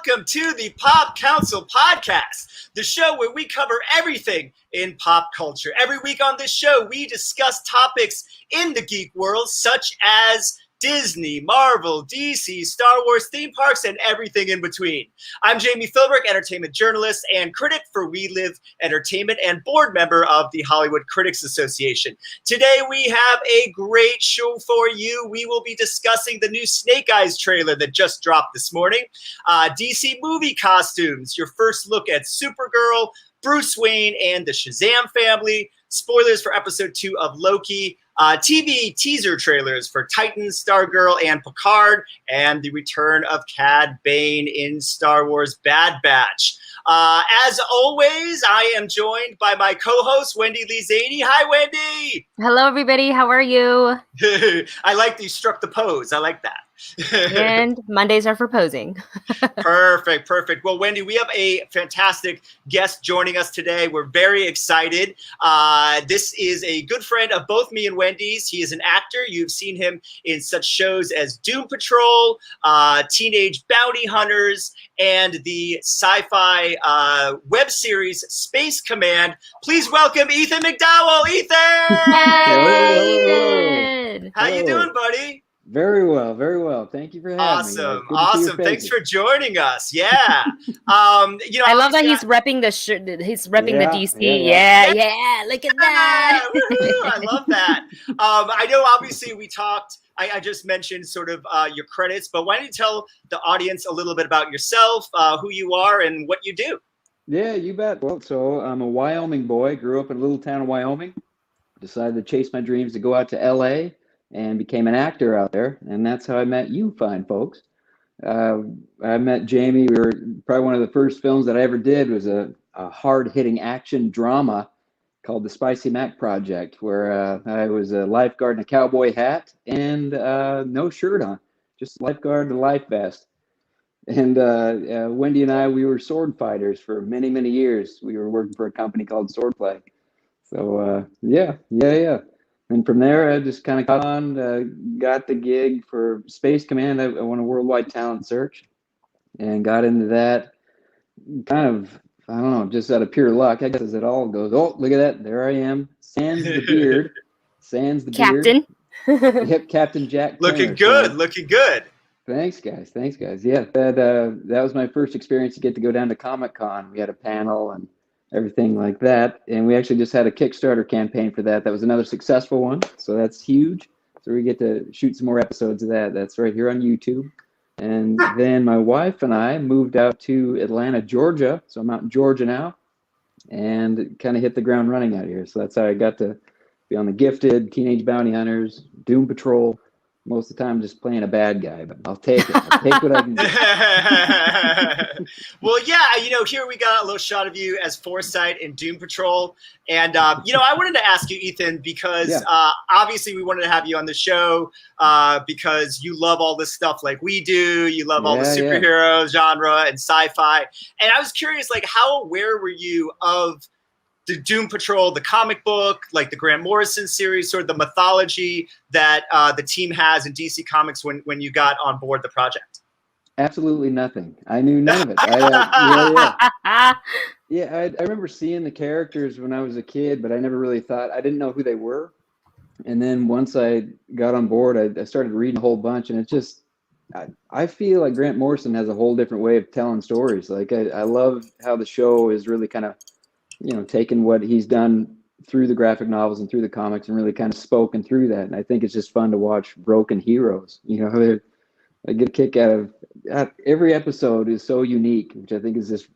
welcome to the Pop Council Podcast, the show where we cover everything in pop culture. Every week on this show, we discuss topics in the geek world, such as Disney, Marvel, DC, Star Wars, theme parks, and everything in between. I'm Jami Philbrick, entertainment journalist and critic for We Live Entertainment and board member of the Hollywood Critics Association. Today we have a great show for you. We will be discussing the new Snake Eyes trailer that just dropped this morning, DC movie costumes, your first look at Supergirl, Bruce Wayne, and the Shazam Family, spoilers for episode 2 of Loki, TV teaser trailers for Titans, Stargirl, and Picard, and the return of Cad Bane in Star Wars Bad Batch. As always, I am joined by my co-host, Wendy Lee Szany. Hi, Wendy! Hello, everybody. How are you? I like that you struck the pose. I like that. And Mondays are for posing. Perfect. Well, Wendy, we have a fantastic guest joining us today. We're very excited. This is a good friend of both me and Wendy's. He is an actor. You've seen him in such shows as Doom Patrol, Teenage Bounty Hunters, and the sci-fi web series Space Command. Please welcome Ethan McDowell. Ethan! Hey, Ethan! How you doing, buddy? Very well. Thank you for having me. Awesome. Thanks for joining us. Yeah. I love that he's repping the shirt. He's repping the DC. Yeah. Look at that. I love that. I know. Obviously, we talked. I just mentioned sort of your credits, but why don't you tell the audience a little bit about yourself, who you are, and what you do? Yeah, you bet. Well, so I'm a Wyoming boy. Grew up in a little town in Wyoming. Decided to chase my dreams to go out to LA. And became an actor out there, and that's how I met you fine folks. I met Jami. We were probably one of the first films that I ever did was a hard-hitting action drama called The Spicy Mac Project, where I was a lifeguard in a cowboy hat and no shirt on, just lifeguard and a life vest. And Wendy and I, we were sword fighters for many, many years. We were working for a company called Swordplay. So, yeah. And from there, I just kind of got on, got the gig for Space Command. I won a worldwide talent search and got into that kind of, I don't know, just out of pure luck, I guess, as it all goes. Oh, look at that. There I am. Sans the beard. Captain. Yep, Captain Jack. Looking Turner. good. Thanks, guys. Yeah, that was my first experience to get to go down to Comic-Con. We had a panel and everything like that, and we actually just had a Kickstarter campaign for that. That was another successful one, so that's huge. So we get to shoot some more episodes of that. That's right here on YouTube. And then my wife and I moved out to Atlanta, Georgia. So I'm out in Georgia now, and kind of hit the ground running out here. So that's how I got to be on The Gifted, Teenage Bounty Hunters, Doom Patrol. Most of the time just playing a bad guy, but I'll take it. I'll take what I can get. Well, yeah, here we got a little shot of you as Foresight in Doom Patrol. And, I wanted to ask you, Ethan, because obviously we wanted to have you on the show because you love all this stuff like we do. You love all the superhero genre and sci-fi. And I was curious, like, how aware were you of the Doom Patrol, the comic book, like the Grant Morrison series, sort of the mythology that the team has in DC Comics when you got on board the project? Absolutely nothing. I knew none of it. I remember seeing the characters when I was a kid, but I never really thought, I didn't know who they were. And then once I got on board, I started reading a whole bunch, and it just, I feel like Grant Morrison has a whole different way of telling stories. Like I love how the show is really kind of, taken what he's done through the graphic novels and through the comics and really kind of spoken through that. And I think it's just fun to watch broken heroes. I get a kick out of every episode is so unique, which I think is just,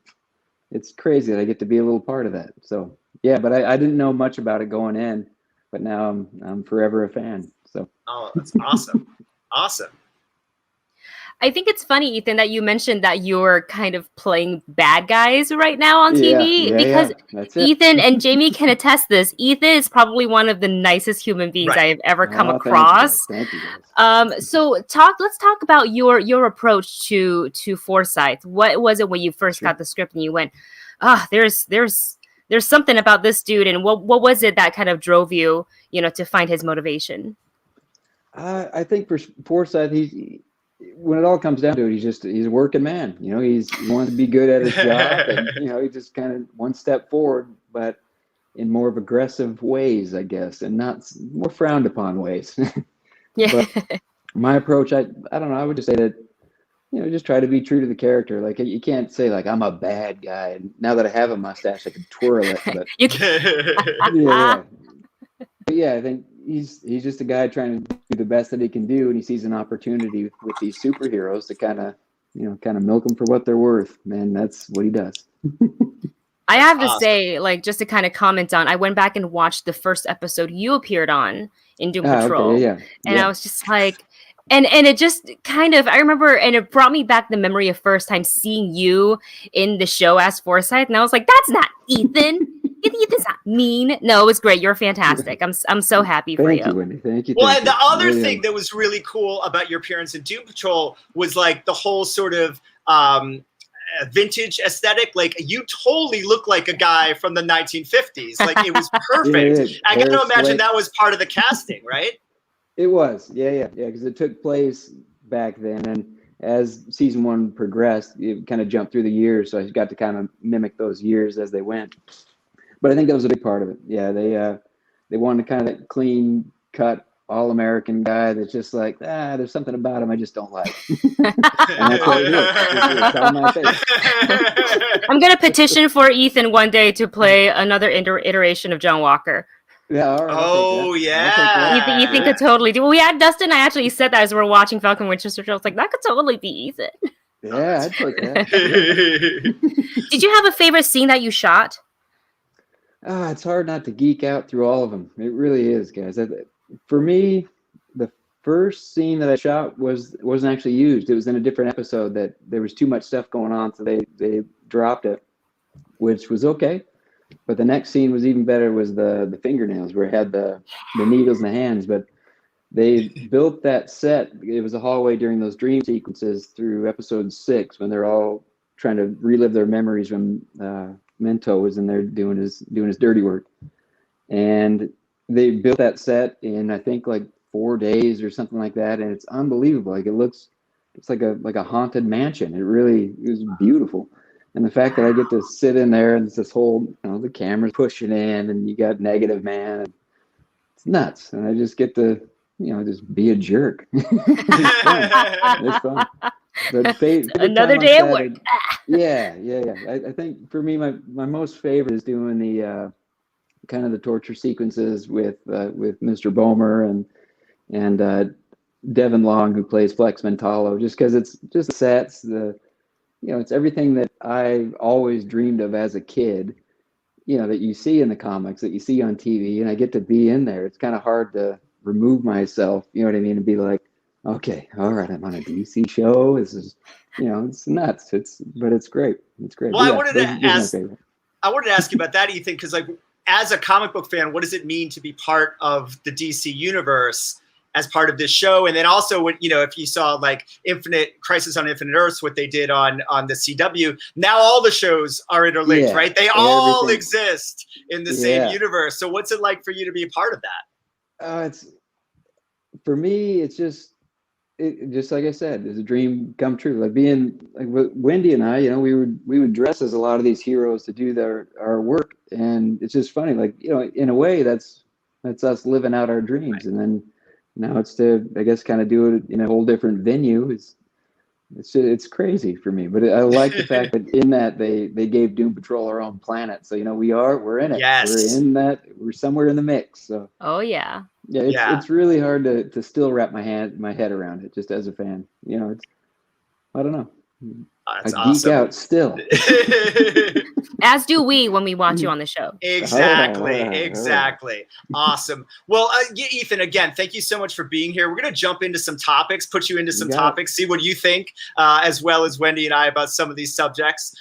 it's crazy that I get to be a little part of that. So yeah, but I didn't know much about it going in, but now I'm forever a fan. So. Oh, that's awesome. Awesome. I think it's funny, Ethan, that you mentioned that you're kind of playing bad guys right now on TV because Ethan and Jami can attest this. Ethan is probably one of the nicest human beings I have ever come across. Thank you. So let's talk about your approach to Forsyth. What was it when you first got the script and you went, there's something about this dude, and what was it that kind of drove you, to find his motivation? I think for Forsyth, when it all comes down to it, he's a working man. You know, he wants to be good at his job, and you know, he just kind of one step forward, but in more of aggressive ways, I guess, and not more frowned upon ways. Yeah. But my approach, I don't know, I would just say that, you know, just try to be true to the character. Like, you can't say like I'm a bad guy, and now that I have a mustache, I can twirl it. But You can- yeah. But yeah, I think he's just a guy trying to do the best that he can do, and he sees an opportunity with these superheroes to kind of milk them for what they're worth. Man, that's what he does. I have to say, like, just to kind of comment on, I went back and watched the first episode you appeared on in Doom Patrol. Okay, yeah. And I was just like, and it just kind of, I remember, and it brought me back the memory of first time seeing you in the show as Forsyth. And I was like, that's not Ethan. Ethan's not mean. No, it was great. You're fantastic. I'm so happy for you. Thank you, Wendy. Thank you. Well, thank and the you. other thing that was really cool about your appearance in Doom Patrol was like the whole sort of vintage aesthetic. Like, you totally look like a guy from the 1950s. Like, it was perfect. Yeah, I got to imagine that was part of the casting, right? It was, yeah, because it took place back then, and as season 1 progressed, it kind of jumped through the years, so I got to kind of mimic those years as they went. But I think that was a big part of it. Yeah, they wanted kind of that clean cut, all American guy that's just like, there's something about him I just don't like. And that's what it is. It's on my face. I'm gonna petition for Ethan one day to play another iteration of John Walker. Yeah. All right, oh yeah. Ethan could totally do. Well, we had Dustin. I actually said that as we were watching Falcon Winter Soldier. I was like, that could totally be Ethan. Yeah, I'd take that. Did you have a favorite scene that you shot? It's hard not to geek out through all of them. It really is, guys. For me, the first scene that I shot wasn't actually used. It was in a different episode that there was too much stuff going on, so they dropped it, which was okay. But the next scene was even better. Was the fingernails, where it had the needles in the hands. But they built that set. It was a hallway during those dream sequences through episode 6 when they're all trying to relive their memories when Mento was in there doing his dirty work. And they built that set in, I think, like 4 days or something like that, and it's unbelievable. Like, it's like a haunted mansion. It was beautiful. And the fact that I get to sit in there and it's this whole, the camera's pushing in and you got Negative Man, and it's nuts. And I just get to, just be a jerk. It's fun. Another day at work. Yeah. I think for me, my most favorite is doing the kind of the torture sequences with Mr. Bomer and Devin Long, who plays Flex Mentalo, just because it's just the sets, it's everything that I always dreamed of as a kid, that you see in the comics, that you see on TV, and I get to be in there. It's kind of hard to remove myself, you know what I mean, and be like, okay, all right, I'm on a DC show. This is, it's nuts. But it's great. It's great. Well, I wanted to ask you about that, Ethan, because like, as a comic book fan, what does it mean to be part of the DC universe as part of this show? And then also, when if you saw like Crisis on Infinite Earths, what they did on the CW, now all the shows are interlinked, right? They all exist in the same universe. So what's it like for you to be a part of that? For me, it's just like I said, it's a dream come true. Like being like with Wendy and I, we would dress as a lot of these heroes to do our work, and it's just funny. Like in a way, that's us living out our dreams, right. And then now it's to, I guess, kind of do it in a whole different venue. It's crazy for me, but I like the fact that in that they gave Doom Patrol our own planet. So we're in it. Yes. We're in that. We're somewhere in the mix. So. Oh yeah. Yeah, it's really hard to still wrap my head around it, just as a fan. I don't know. That's I geek out still. As do we when we watch you on the show. Exactly. Awesome. Well, Ethan, again, thank you so much for being here. We're going to jump into some topics, put you into some topics, see what you think, as well as Wendy and I about some of these subjects.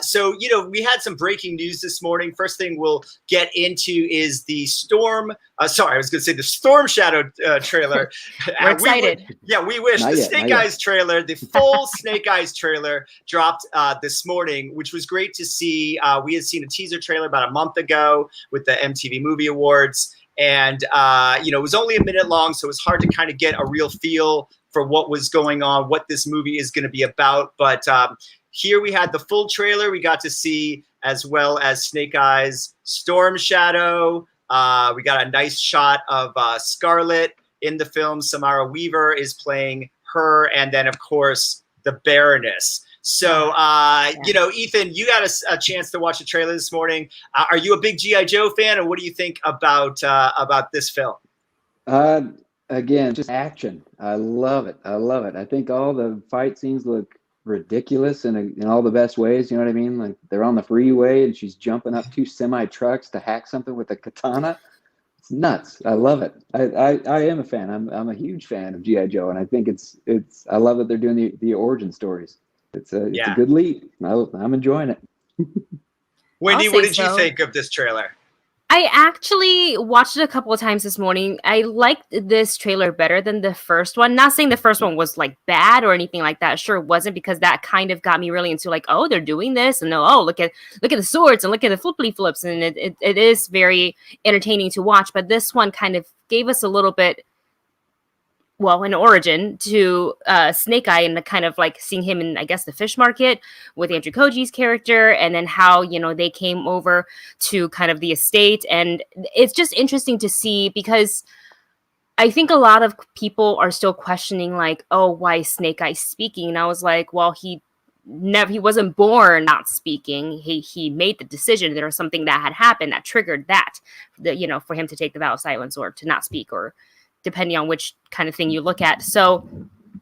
So, we had some breaking news this morning. First thing we'll get into is the Storm Shadow trailer. We're excited. We wish. The Snake Eyes trailer, the full Snake Eyes trailer dropped this morning, which was great to see. We had seen a teaser trailer about a month ago with the MTV Movie Awards, and it was only a minute long, so it was hard to kind of get a real feel for what was going on, what this movie is going to be about. But here we had the full trailer we got to see, as well as Snake Eyes' Storm Shadow. We got a nice shot of Scarlet in the film. Samara Weaver is playing her, and then, of course, the Baroness. So, Ethan, you got a chance to watch the trailer this morning. Are you a big G.I. Joe fan, and what do you think about this film? Again, just action. I love it. I think all the fight scenes look ridiculous in all the best ways. You know what I mean? Like they're on the freeway and she's jumping up 2 semi trucks to hack something with a katana. It's nuts. I love it. I am a fan. I'm a huge fan of G.I. Joe, and I think it's I love that they're doing the origin stories. It's a good lead. I'm enjoying it. Wendy, what did you think of this trailer? I actually watched it a couple of times this morning. I liked this trailer better than the first one. Not saying the first one was like bad or anything like that. Sure, it wasn't, because that kind of got me really into like, oh, they're doing this, and oh, look at the swords and look at the flippity flips, and it is very entertaining to watch. But this one kind of gave us a little bit, well, an origin to Snake Eye, and the kind of like seeing him in, I guess, the fish market with Andrew Koji's character, and then how, they came over to kind of the estate. And it's just interesting to see, because I think a lot of people are still questioning like, oh, why is Snake Eye speaking? And I was like, well, he wasn't born not speaking. He made the decision. There was something that had happened that triggered that, for him to take the vow of silence or to not speak, or depending on which kind of thing you look at. So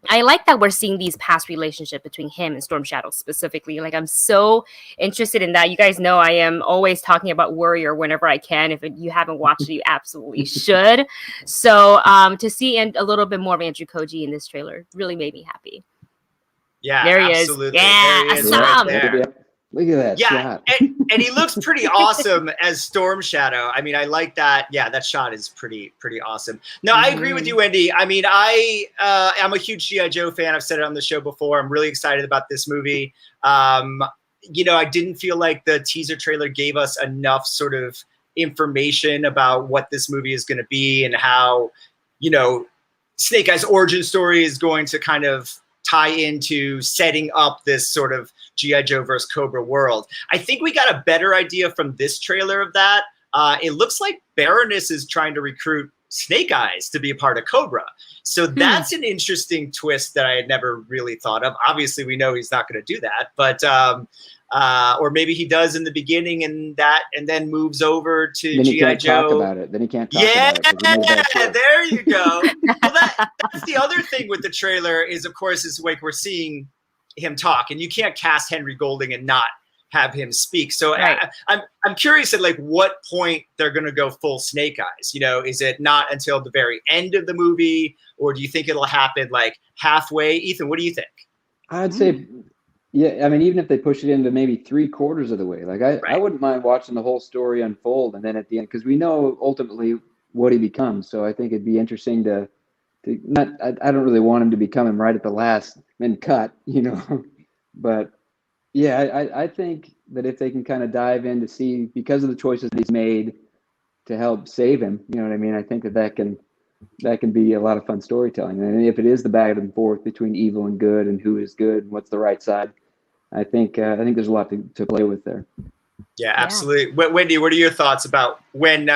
I like that we're seeing these past relationship between him and Storm Shadow specifically. Like, I'm so interested in that. You guys know I am always talking about Warrior whenever I can. If you haven't watched it, you absolutely should. So to see a little bit more of Andrew Koji in this trailer really made me happy. Yeah, there he absolutely. is. Yeah, there he is right there. Look at that shot. and he looks pretty awesome as Storm Shadow. I mean, I like that. Yeah, that shot is pretty awesome. No, I agree with you, Wendy. I mean, I'm a huge G.I. Joe fan. I've said it on the show before. I'm really excited about this movie. I didn't feel like the teaser trailer gave us enough sort of information about what this movie is going to be, and how, Snake Eye's origin story is going to kind of tie into setting up this sort of G.I. Joe versus Cobra world. I think we got a better idea from this trailer of that. It looks like Baroness is trying to recruit Snake Eyes to be a part of Cobra. So that's an interesting twist that I had never really thought of. Obviously, we know he's not going to do that, but or maybe he does in the beginning, and then moves over to G.I. Joe. Talk about it. Then he can't talk about it. Yeah, there you go. Well, that's the other thing with the trailer is, of course, is like we're seeing him talk, and you can't cast Henry Golding and not have him speak. So right. I'm curious at like what point they're going to go full Snake Eyes. Is it not until the very end of the movie, or do you think it'll happen like halfway? Ethan, what do you think? I'd say, yeah. I mean, even if they push it into maybe 3/4 of the way, like I wouldn't mind watching the whole story unfold, and then at the end, because we know ultimately what he becomes. So I think it'd be interesting to not. I don't really want him to become him right at the last and cut, but. Yeah, I think that if they can kind of dive in to see, because of the choices that he's made to help save him, you know what I mean? I think that can be a lot of fun storytelling. And if it is the back and forth between evil and good, and who is good and what's the right side, I think there's a lot to play with there. Yeah, absolutely. Yeah. Wendy, what are your thoughts about when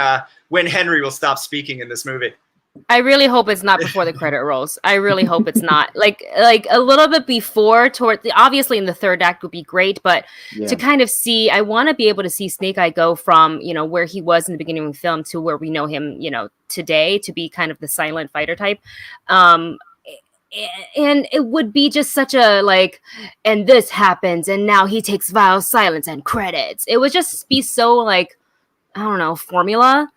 Henry will stop speaking in this movie? I really hope it's not before the credit rolls. I really hope it's not like a little bit before, obviously in the third act would be great, but to kind of see, I want to be able to see Snake Eye go from, where he was in the beginning of the film to where we know him, today, to be kind of the silent fighter type. And it would be just such a and this happens, and now he takes vow of silence and credits. It would just be so I don't know, formula.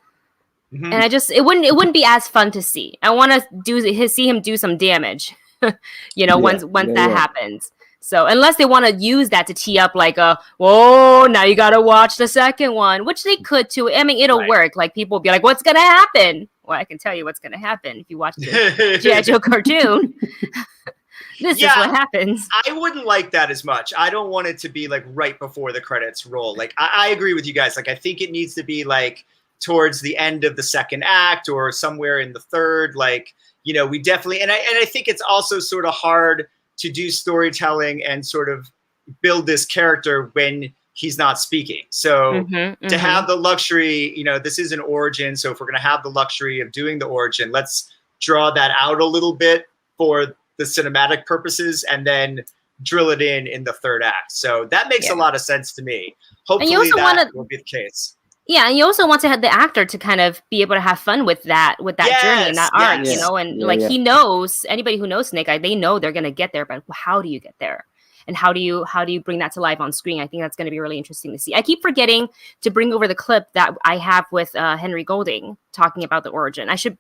Mm-hmm. And it wouldn't be as fun to see. I want to see him do some damage, once that happens. So unless they want to use that to tee up whoa, now you got to watch the second one, which they could too. I mean, it'll work. Like, people will be like, what's going to happen? Well, I can tell you what's going to happen if you watch the G.I. Joe cartoon. This is what happens. I wouldn't like that as much. I don't want it to be right before the credits roll. I agree with you guys. I think it needs to be towards the end of the second act or somewhere in the third. Like, we definitely, and I think it's also sort of hard to do storytelling and sort of build this character when he's not speaking. So to have the luxury, this is an origin. So if we're going to have the luxury of doing the origin, let's draw that out a little bit for the cinematic purposes and then drill it in the third act. So that makes a lot of sense to me. Hopefully that will be the case. Yeah, and you also want to have the actor to kind of be able to have fun with that journey and that arc, and he knows, anybody who knows Snake Eye, they know they're going to get there, but how do you get there? And how do you bring that to life on screen? I think that's going to be really interesting to see. I keep forgetting to bring over the clip that I have with Henry Golding talking about the origin. I should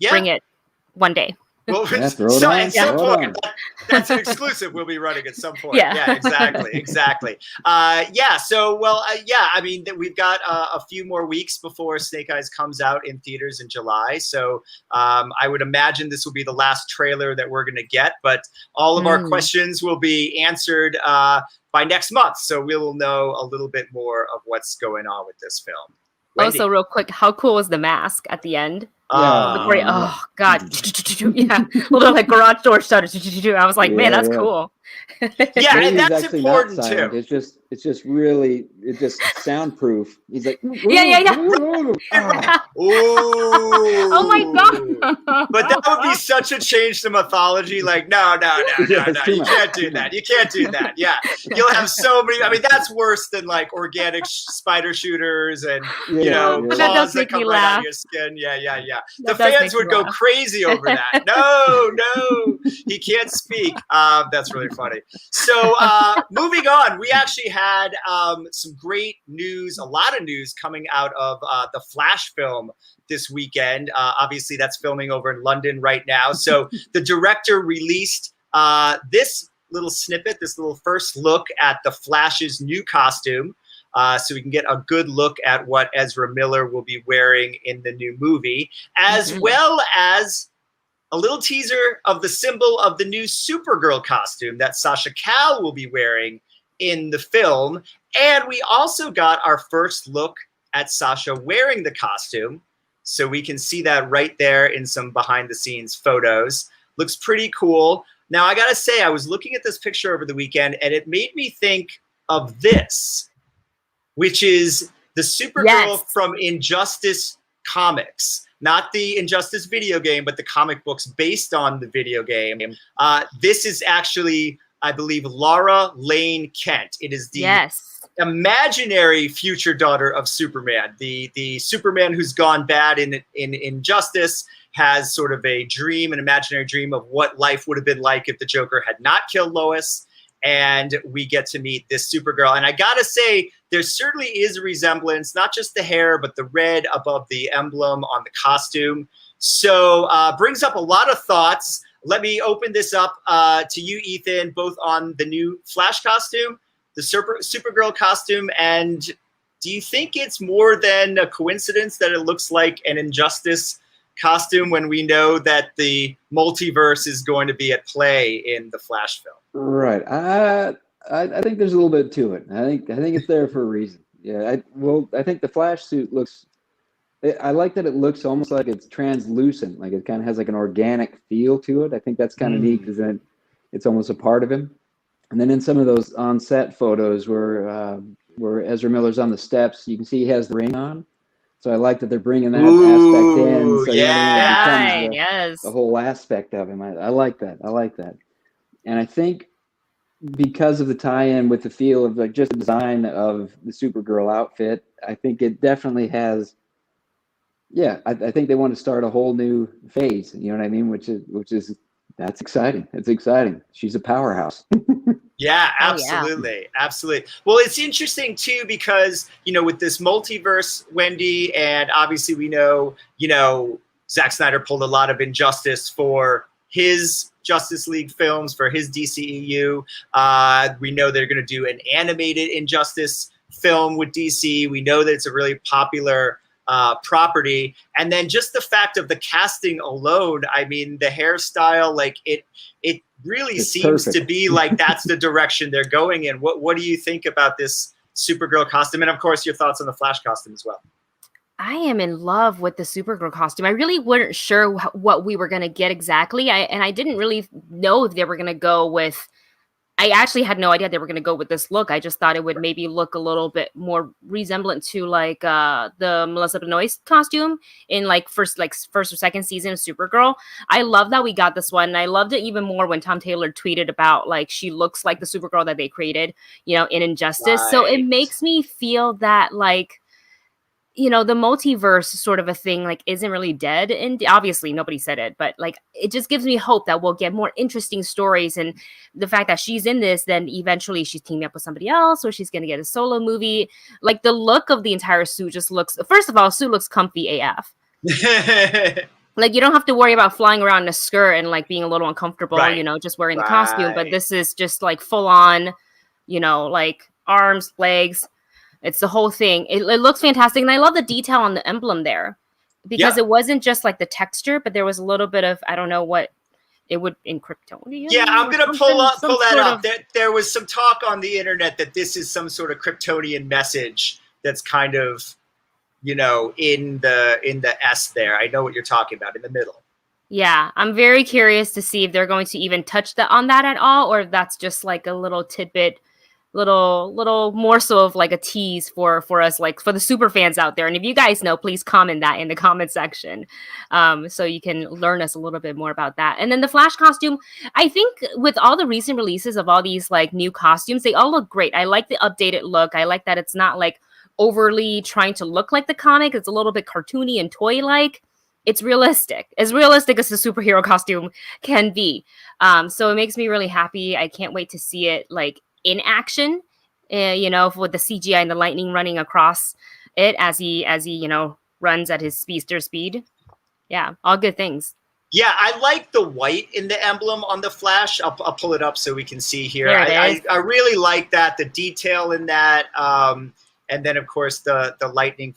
bring it one day. Well, at some point, that's an exclusive we'll be running at some point. Yeah, exactly. I mean, we've got a few more weeks before Snake Eyes comes out in theaters in July. So I would imagine this will be the last trailer that we're going to get. But all of our questions will be answered by next month. So we will know a little bit more of what's going on with this film. Wendy. Also, real quick, how cool was the mask at the end? Oh God! Yeah, little like garage door shutter. I was like, man, that's cool. Yeah, and that's important too. It's just really soundproof. He's like, oh my God! But that would be such a change to mythology. Like, no, you can't do that. You can't do that. Yeah, you'll have so many. I mean, that's worse than like organic spider shooters and claws that come right out of your skin. Yeah. The fans would go crazy over that. No, he can't speak. That's really funny. So moving on, we actually had some great news, a lot of news coming out of the Flash film this weekend. Obviously, that's filming over in London right now. So the director released this little snippet, this little first look at the Flash's new costume. So we can get a good look at what Ezra Miller will be wearing in the new movie, as well as a little teaser of the symbol of the new Supergirl costume that Sasha Calle will be wearing in the film. And we also got our first look at Sasha wearing the costume. So we can see that right there in some behind the scenes photos. Looks pretty cool. Now, I got to say, I was looking at this picture over the weekend and it made me think of this, which is the Supergirl from Injustice comics. Not the Injustice video game, but the comic books based on the video game. This is actually, I believe, Laura Lane Kent. It is the imaginary future daughter of Superman. The Superman who's gone bad in Injustice has sort of a dream, an imaginary dream of what life would have been like if the Joker had not killed Lois. And we get to meet this Supergirl. And I got to say, there certainly is a resemblance, not just the hair, but the red above the emblem on the costume. So brings up a lot of thoughts. Let me open this up to you, Ethan, both on the new Flash costume, the Supergirl costume, and do you think it's more than a coincidence that it looks like an Injustice costume when we know that the multiverse is going to be at play in the Flash film? Right. I think there's a little bit to it. I think it's there for a reason. Yeah. I think the Flash suit looks. I like that it looks almost like it's translucent, like it kind of has like an organic feel to it. I think that's kind of neat because then it's almost a part of him. And then in some of those on-set photos where Ezra Miller's on the steps, you can see he has the ring on. So I like that they're bringing that aspect in. So it becomes the whole aspect of him. I like that. And I think because of the tie-in with the feel of like just the design of the Supergirl outfit, I think it definitely has. Yeah, I think they want to start a whole new phase. You know what I mean? Which is that's exciting. It's exciting. She's a powerhouse. Yeah, absolutely. Absolutely. Well, it's interesting too, because, with this multiverse, Wendy, and obviously we know, Zack Snyder pulled a lot of Injustice for his Justice League films, for his DCEU. We know they're going to do an animated Injustice film with DC. We know that it's a really popular property. And then just the fact of the casting alone, I mean, the hairstyle, like it really seems to be like that's the direction they're going in. What do you think about this Supergirl costume? And of course, your thoughts on the Flash costume as well. I am in love with the Supergirl costume. I really weren't sure what we were going to get exactly. I didn't really know if they were going to go with, I actually had no idea they were going to go with this look. I just thought it would maybe look a little bit more resemblant to like the Melissa Benoist costume in like first or second season of Supergirl. I love that we got this one. And I loved it even more when Tom Taylor tweeted about like she looks like the Supergirl that they created, you know, in Injustice. Right. So it makes me feel that like, you know, the multiverse sort of a thing like isn't really dead, and obviously nobody said it, but like it just gives me hope that we'll get more interesting stories. And the fact that she's in this, then eventually she's teaming up with somebody else, or she's gonna get a solo movie. Like the look of the entire suit just looks, first of all, suit looks comfy AF. Like you don't have to worry about flying around in a skirt and like being a little uncomfortable, right, you know, just wearing the costume. But this is just like full on, you know, like arms, legs. It's the whole thing. It looks fantastic. And I love the detail on the emblem there, because it wasn't just like the texture, but there was a little bit of, I don't know what it would in Kryptonian. Yeah, I'm going to pull that up. There was some talk on the internet that this is some sort of Kryptonian message that's kind of, you know, in the S there. I know what you're talking about in the middle. Yeah, I'm very curious to see if they're going to even touch on that at all, or if that's just like a little tidbit, little morsel of like a tease for us, like for the super fans out there. And if you guys know, please comment that in the comment section, so you can learn us a little bit more about that. And then the Flash costume, I think with all the recent releases of all these like new costumes, they all look great. I like the updated look. I like that it's not like overly trying to look like the comic. It's a little bit cartoony and toy-like. It's realistic as a superhero costume can be. So it makes me really happy. I can't wait to see it like in action, you know, with the CGI and the lightning running across it as he, you know, runs at his speedster speed. Yeah, all good things. Yeah, I like the white in the emblem on the Flash. I'll pull it up so we can see here. I really like that, the detail in that. And then, of course, the lightning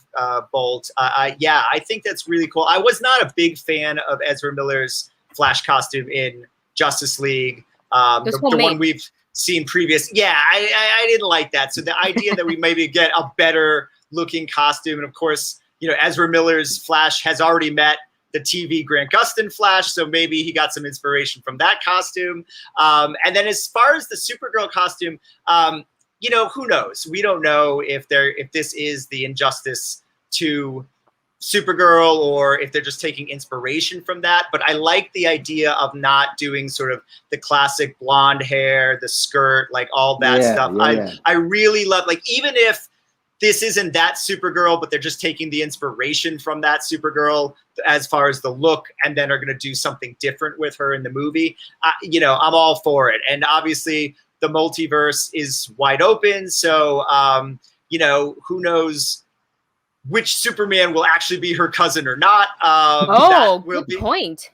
bolt. Yeah, I think that's really cool. I was not a big fan of Ezra Miller's Flash costume in Justice League. The one we've seen previous. Yeah, I didn't like that. So the idea that we maybe get a better looking costume, and of course, you know, Ezra Miller's Flash has already met the TV Grant Gustin Flash, so maybe he got some inspiration from that costume. And then as far as the Supergirl costume, you know, who knows? We don't know if this is the Injustice 2 Supergirl, or if they're just taking inspiration from that. But I like the idea of not doing sort of the classic blonde hair, the skirt, like all that stuff. I really love, like, even if this isn't that Supergirl, but they're just taking the inspiration from that Supergirl as far as the look, and then are going to do something different with her in the movie. You know, I'm all for it. And obviously the multiverse is wide open. So, you know, who knows which Superman will actually be her cousin or not. Good point.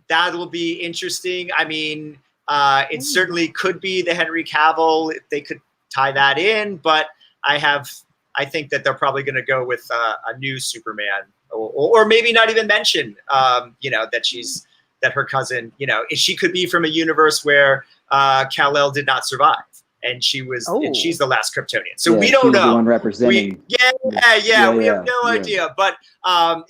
That will be interesting. I mean, it certainly could be the Henry Cavill if they could tie that in, but I think that they're probably going to go with a new Superman, or maybe not even mention, you know, that her cousin, you know, she could be from a universe where Kal-El did not survive, and she's the last Kryptonian. So we don't know. The one representing. We have no idea. But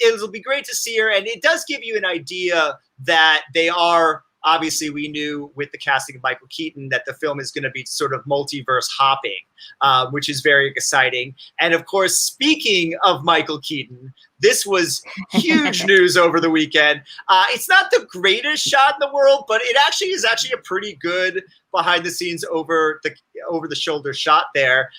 it'll be great to see her, and it does give you an idea that they are. Obviously, we knew with the casting of Michael Keaton that the film is going to be sort of multiverse hopping, which is very exciting. And of course, speaking of Michael Keaton, this was huge news over the weekend. It's not the greatest shot in the world, but it is actually a pretty good behind the scenes over the shoulder shot there.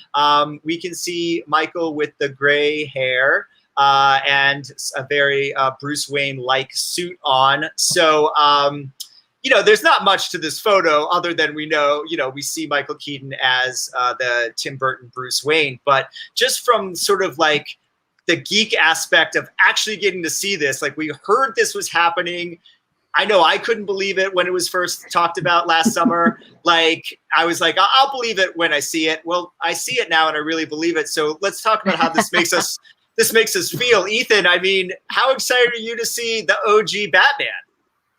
We can see Michael with the gray hair and a very Bruce Wayne-like suit on. So, you know, there's not much to this photo other than we know, you know, we see Michael Keaton as the Tim Burton Bruce Wayne. But just from sort of like the geek aspect of actually getting to see this, like we heard this was happening. I know I couldn't believe it when it was first talked about last summer. Like, I was like, I'll believe it when I see it. Well, I see it now and I really believe it. So let's talk about how this makes us feel. Ethan, I mean, how excited are you to see the OG Batman?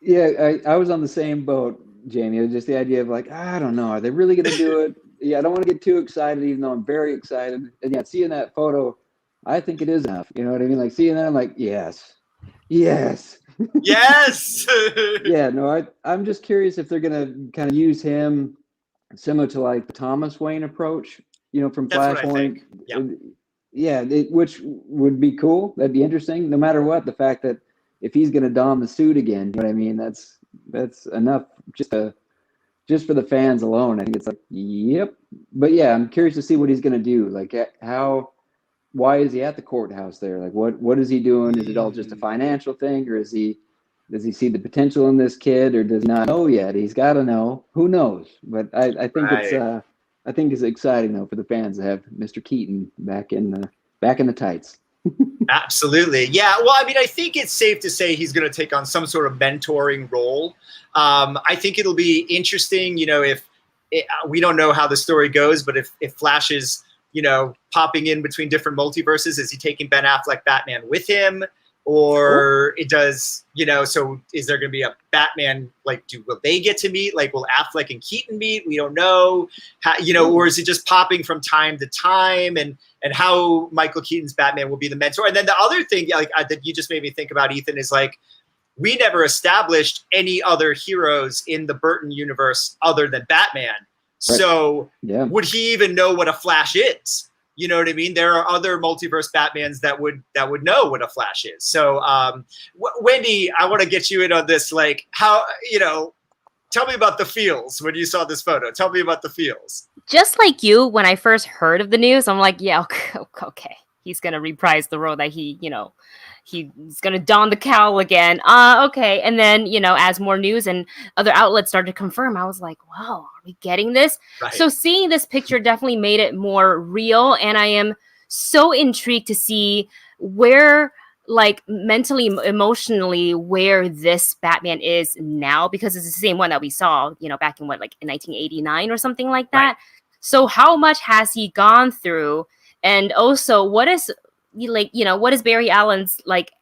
Yeah, I was on the same boat, Jamie. It was just the idea of like, I don't know, are they really going to do it? Yeah, I don't want to get too excited, even though I'm very excited. And yeah, seeing that photo I think it is enough. You know what I mean? Like seeing that, I'm like, yes. Yes. Yeah, no, I'm just curious if they're gonna kind of use him similar to like the Thomas Wayne approach, you know, from Flashpoint. Yeah, which would be cool. That'd be interesting. No matter what, the fact that if he's gonna don the suit again, you know what I mean? That's enough just for the fans alone. I think it's like, yep. But yeah, I'm curious to see what he's gonna do. Like why is he at the courthouse there? Like what is he doing? Is it all just a financial thing, or does he see the potential in this kid, or does he not know yet? He's got to know. Who knows? But I think it's exciting though for the fans to have Mr. Keaton back in the tights. Absolutely. Yeah. Well, I mean, I think it's safe to say he's going to take on some sort of mentoring role. I think it'll be interesting, you know, we don't know how the story goes, but if Flash is, you know, popping in between different multiverses, is he taking Ben Affleck Batman with him? Or it does, you know, so is there going to be a Batman, like, will they get to meet? Like, will Affleck and Keaton meet? We don't know. How, you know, or is it just popping from time to time? And how Michael Keaton's Batman will be the mentor. And then the other thing, like, that you just made me think about, Ethan, is like, we never established any other heroes in the Burton universe other than Batman. Right. So would he even know what a Flash is? You know what I mean? There are other multiverse Batmans that would know what a Flash is. So, Wendy, I want to get you in on this. Like, how, you know, tell me about the feels when you saw this photo. Tell me about the feels. Just like you, when I first heard of the news, I'm like, yeah, okay. He's going to reprise the role that he, you know, he's going to don the cowl again. Okay. And then, you know, as more news and other outlets started to confirm, I was like, wow, are we getting this? Right. So seeing this picture definitely made it more real. And I am so intrigued to see where, like, mentally, emotionally, where this Batman is now, because it's the same one that we saw, you know, back in in 1989 or something like that. Right. So how much has he gone through? And also, what is Barry Allen's, like,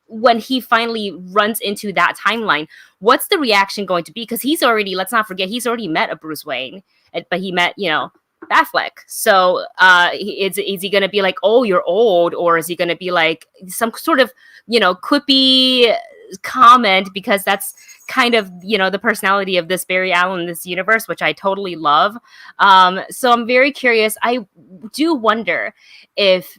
when he finally runs into that timeline, what's the reaction going to be? Because he's already, let's not forget, he's already met a Bruce Wayne, but he met, you know, Affleck. So is he going to be like, oh, you're old? Or is he going to be like some sort of, you know, quippy comment? Because that's kind of, you know, the personality of this Barry Allen in this universe, which I totally love. So I'm very curious. I do wonder if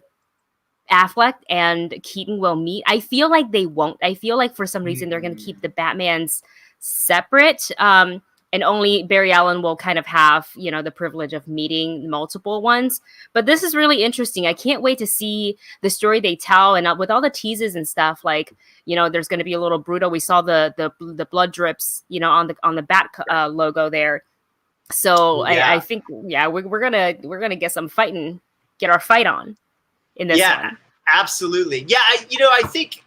Affleck and Keaton will meet. I feel like they won't. I feel like for some reason they're going to keep the Batmans separate. And only Barry Allen will kind of have, you know, the privilege of meeting multiple ones. But this is really interesting. I can't wait to see the story they tell. And with all the teases and stuff, like, you know, there's going to be a little Bruto. We saw the blood drips, you know, on the Bat logo there. So yeah. I think, yeah, we're gonna get our fight on in this one. Absolutely. Yeah, I think,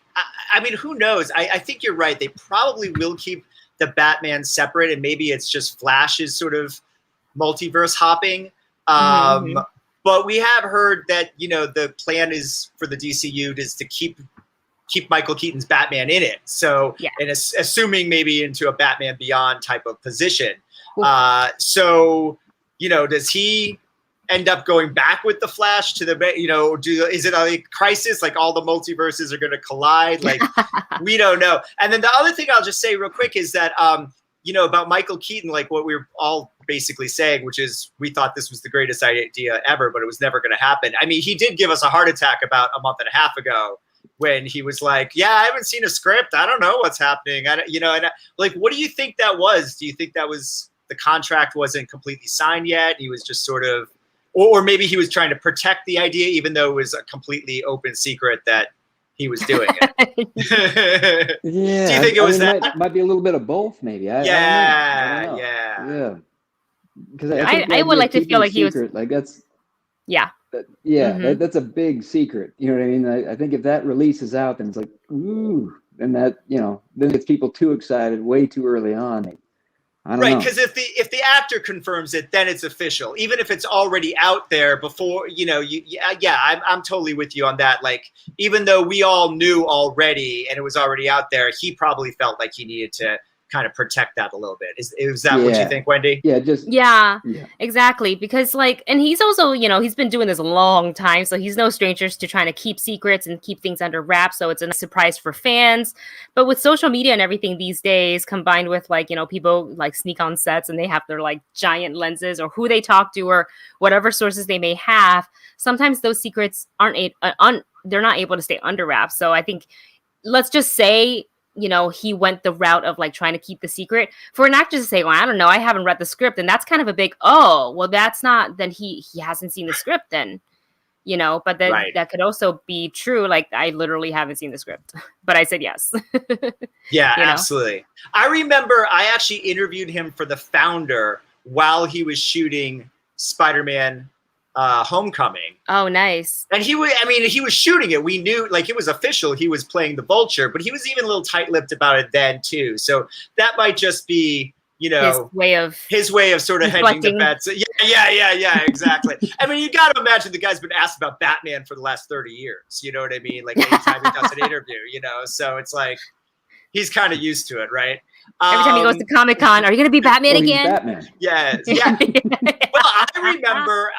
I mean, who knows? I think you're right. They probably will keep the Batman separate, and maybe it's just Flash's sort of multiverse hopping. But we have heard that, you know, the plan is for the DCU is to keep Michael Keaton's Batman in it. So, and assuming maybe into a Batman Beyond type of position. So, you know, does he end up going back with the Flash to the, you know, is it a crisis? Like all the multiverses are going to collide? Like, we don't know. And then the other thing I'll just say real quick is that, you know, about Michael Keaton, like what we were all basically saying, which is we thought this was the greatest idea ever, but it was never going to happen. I mean, he did give us a heart attack about a month and a half ago when he was like, yeah, I haven't seen a script. I don't know what's happening. Like, what do you think that was? Do you think that was the contract wasn't completely signed yet? He was just sort of, or maybe he was trying to protect the idea, even though it was a completely open secret that he was doing it. Yeah. Do you think it was that? Might be a little bit of both, maybe. I don't know. Yeah. Because I would like to feel like he was. Like that's. Yeah. That's a big secret. You know what I mean? I think if that releases out, then it's like, ooh, and that, you know, then gets people too excited way too early on. Right, because if the actor confirms it, then it's official. Even if it's already out there before, you know, I'm totally with you on that. Like, even though we all knew already and it was already out there, he probably felt like he needed to kind of protect that a little bit. Is that what you think, Wendy? Yeah, exactly. Because and he's also, he's been doing this a long time, so he's no stranger to trying to keep secrets and keep things under wraps. So it's a surprise for fans. But with social media and everything these days, combined with people sneak on sets and they have their giant lenses or who they talk to or whatever sources they may have, sometimes those secrets they're not able to stay under wraps. So I think, let's just say, he went the route of trying to keep the secret. For an actor to say, well, I don't know, I haven't read the script, and that's kind of a big, that's not, then he hasn't seen the script then, but then that could also be true. I literally haven't seen the script, but I said yes. Yeah, absolutely. I remember I actually interviewed him for The Founder while he was shooting Spider-Man Homecoming. Oh, nice. And he was shooting it. We knew, it was official. He was playing the Vulture, but he was even a little tight-lipped about it then too. So that might just be, his way of sort of hedging the bets. Yeah, exactly. I mean, you got to imagine the guy's been asked about Batman for the last 30 years. You know what I mean? Anytime he does an interview, so it's he's kind of used to it, right? Every time he goes to Comic-Con, are you going to be Batman again? Batman. Yes. Yeah. Well, I remember,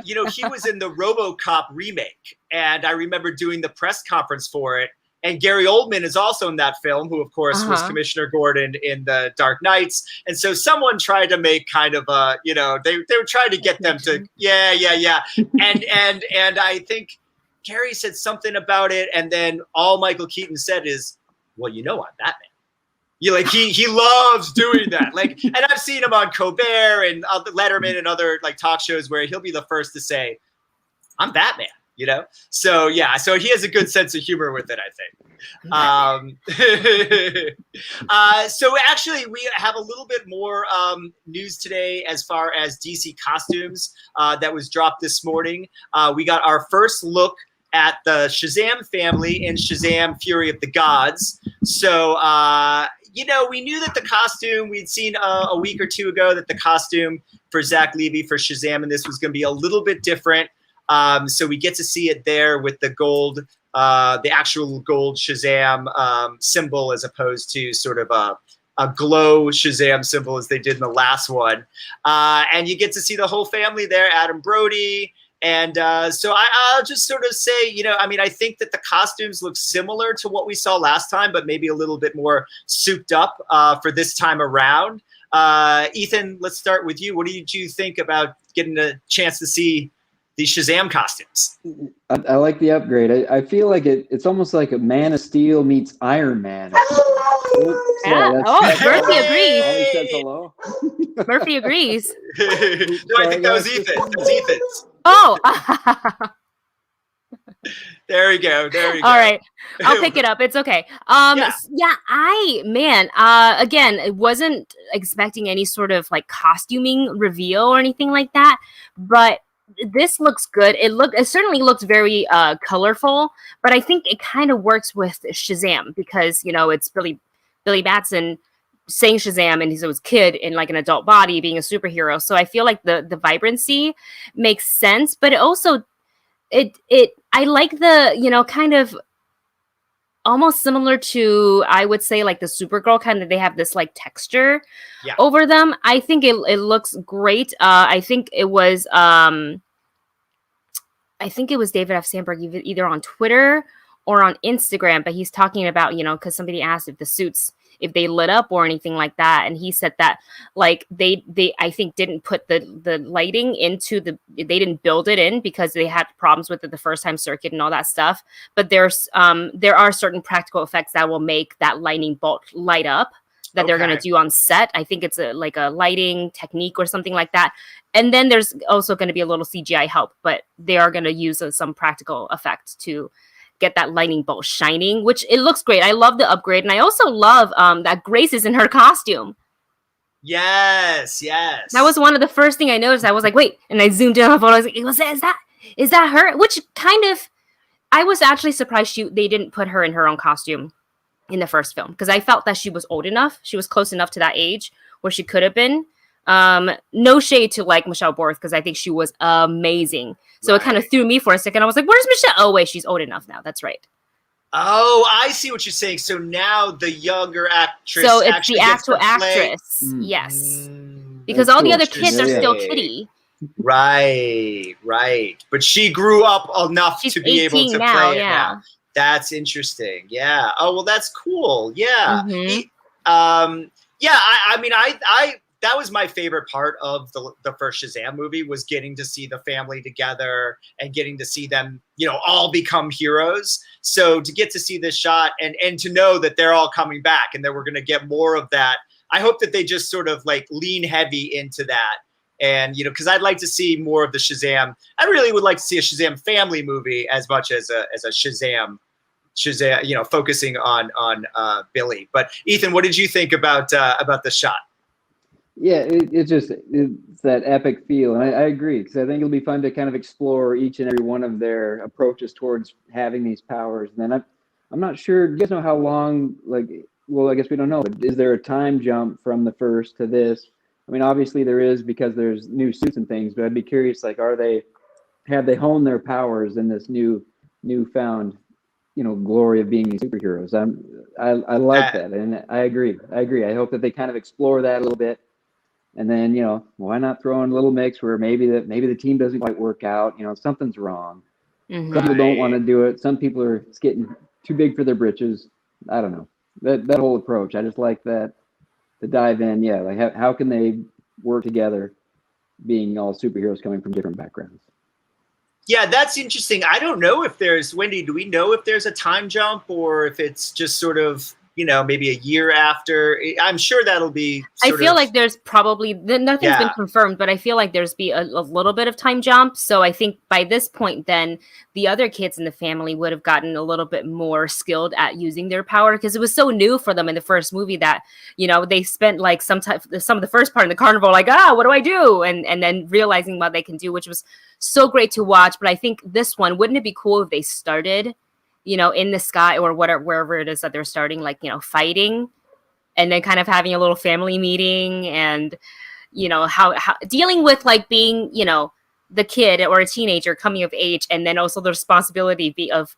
he was in the RoboCop remake, and I remember doing the press conference for it. And Gary Oldman is also in that film, who, of course, was Commissioner Gordon in the Dark Knights. And so someone tried to make kind of a, they were trying to get them to, yeah. And I think Gary said something about it, and then all Michael Keaton said is, well, I'm Batman. He loves doing that. And I've seen him on Colbert and Letterman and other talk shows where he'll be the first to say, I'm Batman, So yeah, so he has a good sense of humor with it, I think. So actually we have a little bit more news today as far as DC costumes that was dropped this morning. We got our first look at the Shazam family in Shazam Fury of the Gods. So, we knew that the costume, we'd seen a week or two ago that the costume for Zach Levy for Shazam and this was going to be a little bit different. So we get to see it there with the gold, the actual gold Shazam symbol as opposed to sort of a glow Shazam symbol as they did in the last one. And you get to see the whole family there, Adam Brody. And so I'll just sort of say, I think that the costumes look similar to what we saw last time, but maybe a little bit more souped up for this time around. Ethan, let's start with you. What did you think about getting a chance to see these Shazam costumes? I like the upgrade. I feel like it's almost like a Man of Steel meets Iron Man. Murphy agrees. He says hello. Murphy agrees. No, I think that was Ethan. That was Ethan's. Oh. There we go. All right. I'll pick it up. It's okay. Again, I wasn't expecting any sort of costuming reveal or anything like that, but this looks good. It certainly looks very colorful, but I think it kind of works with Shazam because, it's Billy Batson saying Shazam and he's a kid in an adult body being a superhero. So I feel like the vibrancy makes sense, but it also I like the, kind of almost similar to, I would say the Supergirl kind of, they have this texture over them. I think it looks great. I think it was David F. Sandberg either on Twitter or on Instagram, but he's talking about, because somebody asked if the suits, if they lit up or anything like that. And he said that they I think didn't put the lighting into they didn't build it in because they had problems with it the first time circuit and all that stuff. But there are certain practical effects that will make that lightning bolt light up that they're going to do on set. I think it's a lighting technique or something like that. And then there's also going to be a little CGI help, but they are going to use some practical effect to get that lightning bolt shining, which it looks great. I love the upgrade. And I also love that Grace is in her costume. Yes. That was one of the first thing I noticed. I was like, wait, and I zoomed in on the photo. I was like, is that her? Which kind of, I was actually surprised they didn't put her in her own costume in the first film because I felt that she was old enough. She was close enough to that age where she could have been. No shade to Michelle Borth because I think she was amazing. So it kind of threw me for a second. I was like, where's Michelle? Oh, wait, she's old enough now. That's right. Oh, I see what you're saying. So now the younger actress. So it's the actual actress. Yes. Because all the other kids are still Kitty. Right. But she grew up enough to be able to play it now. That's interesting. Yeah. Oh, well, that's cool. Yeah. I mean, that was my favorite part of the first Shazam movie, was getting to see the family together and getting to see them, all become heroes. So to get to see this shot and to know that they're all coming back and that we're going to get more of that, I hope that they just sort of like lean heavy into that. And, because I'd like to see more of the Shazam. I really would like to see a Shazam family movie as much as a Shazam, focusing on Billy. But Ethan, what did you think about the shot? Yeah, it's that epic feel, and I agree, because I think it'll be fun to kind of explore each and every one of their approaches towards having these powers. And then I'm not sure. Do you guys know how long? I guess we don't know. But is there a time jump from the first to this? I mean, obviously there is, because there's new suits and things. But I'd be curious, have they honed their powers in this newfound, glory of being these superheroes? I like that, and I agree. I hope that they kind of explore that a little bit. And then, why not throw in a little mix where maybe the team doesn't quite work out, something's wrong. Some people don't want to do it. Some people it's getting too big for their britches. I don't know. That whole approach. I just like that, to dive in. Yeah. Like how can they work together, being all superheroes coming from different backgrounds? Yeah, that's interesting. I don't know if there's, Wendy, do we know if there's a time jump or if it's just sort of, maybe a year after? I'm sure that'll be. I feel like there's probably nothing's been confirmed, but I feel like there's a little bit of time jump. So I think by this point, then the other kids in the family would have gotten a little bit more skilled at using their power, because it was so new for them in the first movie that they spent like some of the first part in the carnival like, what do I do, and then realizing what they can do, which was so great to watch. But I think this one, wouldn't it be cool if they started in the sky or wherever it is that they're starting, fighting, and then kind of having a little family meeting, and, how dealing with being, the kid or a teenager coming of age, and then also the responsibility of,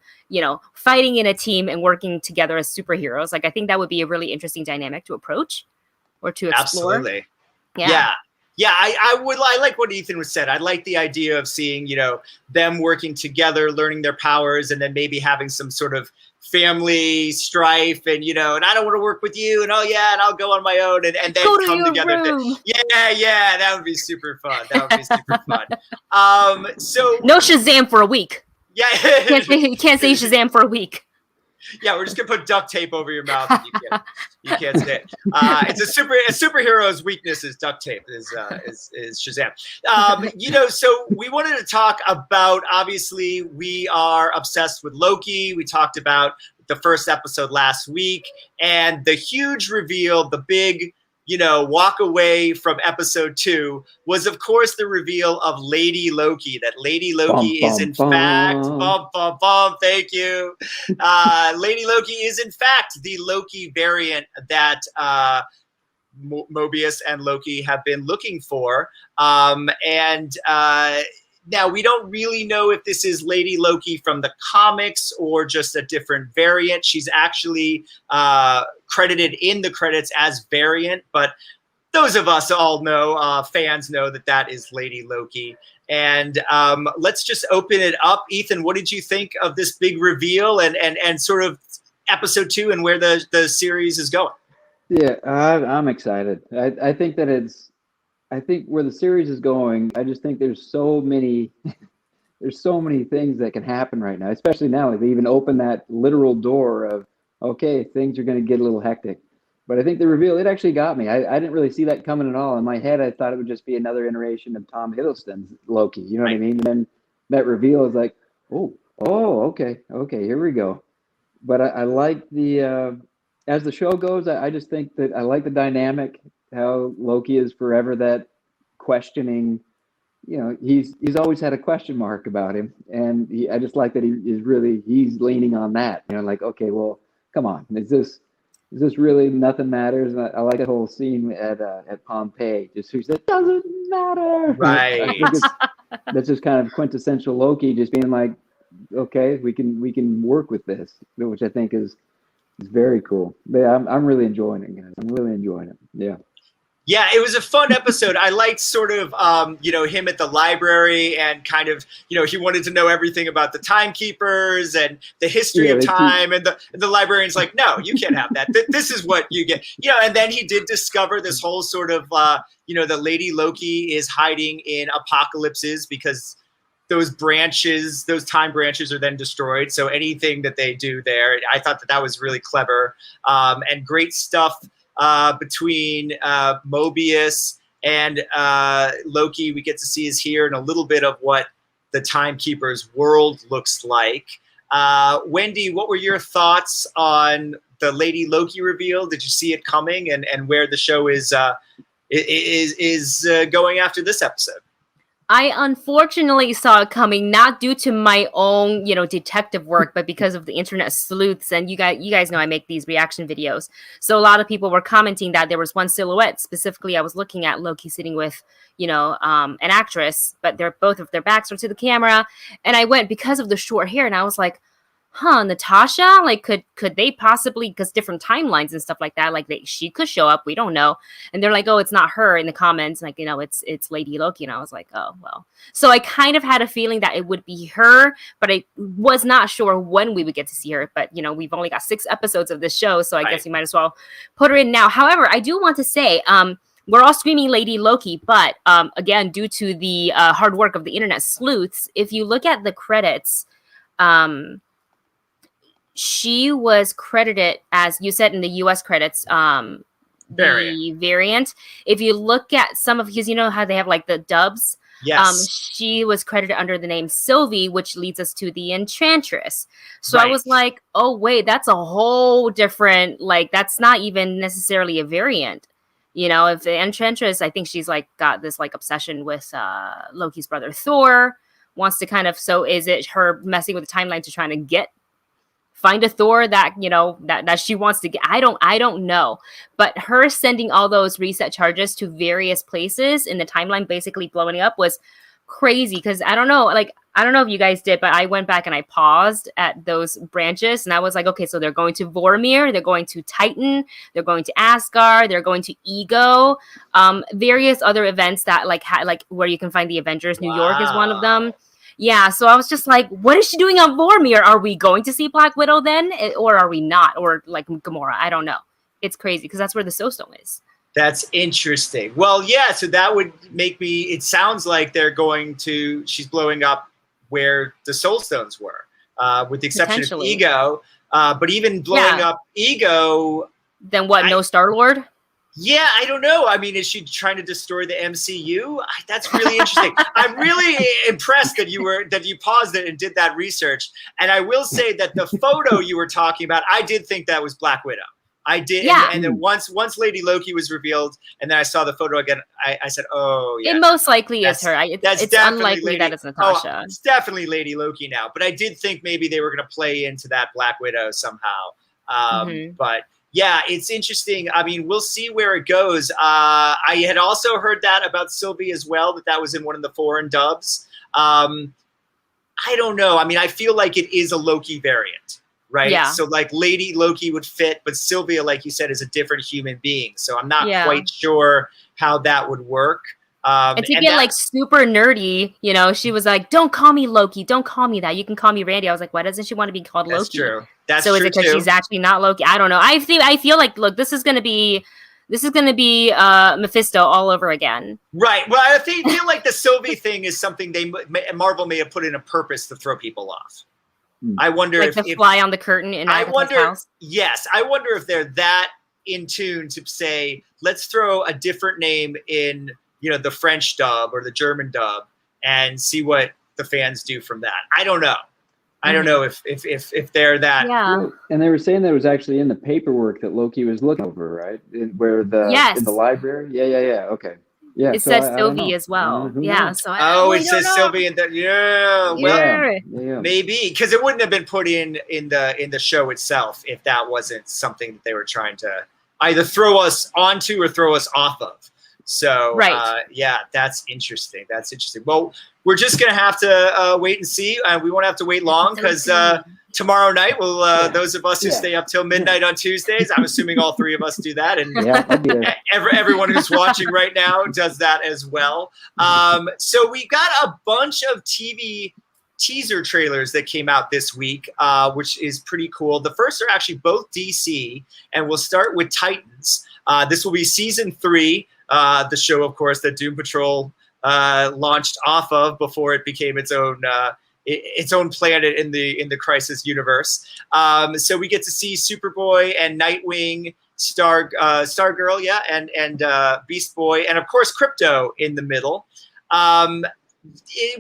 fighting in a team and working together as superheroes. I think that would be a really interesting dynamic to approach or to explore. Absolutely. Yeah, I like what Ethan said. I like the idea of seeing, them working together, learning their powers, and then maybe having some sort of family strife, and and I don't want to work with you, and and I'll go on my own, and then come together. Yeah, that would be super fun. So no Shazam for a week. Yeah, you can't say Shazam for a week. Yeah, we're just gonna put duct tape over your mouth. And you can't say it. It's a superhero's weakness is duct tape. Is Shazam. So we wanted to talk about. Obviously, we are obsessed with Loki. We talked about the first episode last week, and the huge reveal, the big, walk away from episode 2 was, of course, the reveal of Lady Loki. That Lady Loki is in fact, thank you. Lady Loki is in fact the Loki variant that Mobius and Loki have been looking for. Now, we don't really know if this is Lady Loki from the comics or just a different variant. She's actually credited in the credits as variant, but those of us all know, fans know that is Lady Loki. And let's just open it up. Ethan, what did you think of this big reveal and sort of episode 2 and where the series is going? Yeah, I'm excited. I think that I think where the series is going, I just think there's so many things that can happen right now, especially now. They even open that literal door of, okay, things are going to get a little hectic. But I think the reveal, it actually got me. I didn't really see that coming at all. In my head, I thought it would just be another iteration of Tom Hiddleston's Loki. You know what I mean? And then that reveal is like, oh, okay, here we go. But I like as the show goes, I just think that I like the dynamic, how Loki is forever that questioning, he's always had a question mark about him. And I just like that he's leaning on that, like, okay, well, come on. Is this really nothing matters? And I like that whole scene at Pompeii, just who said, doesn't matter. Right. That's just kind of quintessential Loki, just being like, okay, we can work with this, which I think is very cool. Yeah, I'm really enjoying it, guys. I'm really enjoying it. Yeah. Yeah, it was a fun episode. I liked sort of, him at the library and kind of, he wanted to know everything about the timekeepers and the history of time. And the librarian's like, no, you can't have that. This is what you get. And then he did discover this whole sort of, the Lady Loki is hiding in apocalypses because those time branches are then destroyed. So anything that they do there, I thought that was really clever and great stuff. Between Mobius and Loki, we get to see is here and a little bit of what the Timekeeper's world looks like. Wendy, what were your thoughts on the Lady Loki reveal? Did you see it coming, and where the show is going after this episode? I unfortunately saw it coming, not due to my own, detective work, but because of the internet sleuths. And you guys know I make these reaction videos. So a lot of people were commenting that there was one silhouette. Specifically, I was looking at Loki sitting with, an actress, but both of their backs were to the camera. And I went because of the short hair, and I was like, Natasha, like, could they possibly, because different timelines and stuff like that, like she could show up, we don't know. And they're like, oh, it's not her in the comments, like, it's Lady Loki. And I was like, oh, well. So I kind of had a feeling that it would be her, but I was not sure when we would get to see her. But, we've only got 6 episodes of this show, so I guess you might as well put her in now. However, I do want to say, we're all screaming Lady Loki, but again, due to the hard work of the internet sleuths, if you look at the credits, she was credited, as you said in the U.S. credits, the variant. If you look at some of, because you know how they have like the dubs? Yes. She was credited under the name Sylvie, which leads us to the Enchantress. So I was like, oh, wait, that's a whole different, like, that's not even necessarily a variant. If the Enchantress, I think she's like got this like obsession with Loki's brother Thor, wants to kind of, so is it her messing with the timeline to trying to find a Thor that, that she wants to get? I don't know. But her sending all those reset charges to various places in the timeline, basically blowing up, was crazy. Because I don't know if you guys did, but I went back and I paused at those branches and I was like, okay, so they're going to Vormir, they're going to Titan, they're going to Asgard, they're going to Ego, various other events that like where you can find the Avengers. New York is one of them. Yeah, so I was just like, what is she doing on Vormir? Are we going to see Black Widow then? Or are we not? Or like Gamora? I don't know. It's crazy because that's where the Soul Stone is. That's interesting. Well, yeah, so that would make me, it sounds like she's blowing up where the Soul Stones were, with the exception of Ego. But even blowing up Ego. Then what, no Star-Lord? Yeah, I don't know. I mean, is she trying to destroy the MCU? That's really interesting. I'm really impressed that you paused it and did that research. And I will say that the photo you were talking about, I did think that was Black Widow. I did. Yeah. And then once Lady Loki was revealed, and then I saw the photo again, I said, oh, yeah. It most likely is her. It's unlikely that it's Natasha. Oh, it's definitely Lady Loki now. But I did think maybe they were going to play into that Black Widow somehow. But yeah, it's interesting. I mean, we'll see where it goes. I had also heard that about Sylvie as well, that was in one of the foreign dubs. I don't know. I mean, I feel like it is a Loki variant, right? Yeah. So like Lady Loki would fit, but Sylvia, like you said, is a different human being. So I'm not quite sure how that would work. And to get like super nerdy, she was like, don't call me Loki. Don't call me that. You can call me Randy. I was like, why doesn't she want to be called Loki? That's true. Is it because she's actually not Loki? I don't know. I feel like, look, this is going to be Mephisto all over again. Right. Well, I feel like the Sylvie thing is something Marvel may have put in a purpose to throw people off. I wonder if the fly on the curtain in Agatha's house. Yes. I wonder if they're that in tune to say, let's throw a different name in the French dub or the German dub and see what the fans do from that. I don't know. I don't know if they're that. Yeah. Well, and they were saying that it was actually in the paperwork that Loki was looking over, right? In the library. Yeah. Okay. Yeah. It says Sylvie as well. Yeah. So it says Sylvie in that. Yeah. Well, maybe because it wouldn't have been put in the show itself if that wasn't something that they were trying to either throw us onto or throw us off of. So, yeah, that's interesting. That's interesting. Well, we're just going to have to wait and see. We won't have to wait long because tomorrow night, those of us who stay up till midnight on Tuesdays, I'm assuming all three of us do that. And everyone who's watching right now does that as well. So we got a bunch of TV teaser trailers that came out this week, which is pretty cool. The first are actually both DC, and we'll start with Titans. This will be season 3, the show, of course, that Doom Patrol launched off of before it became its own planet in the Crisis universe. So we get to see Superboy and Nightwing, Stargirl, and Beast Boy, and of course Crypto in the middle.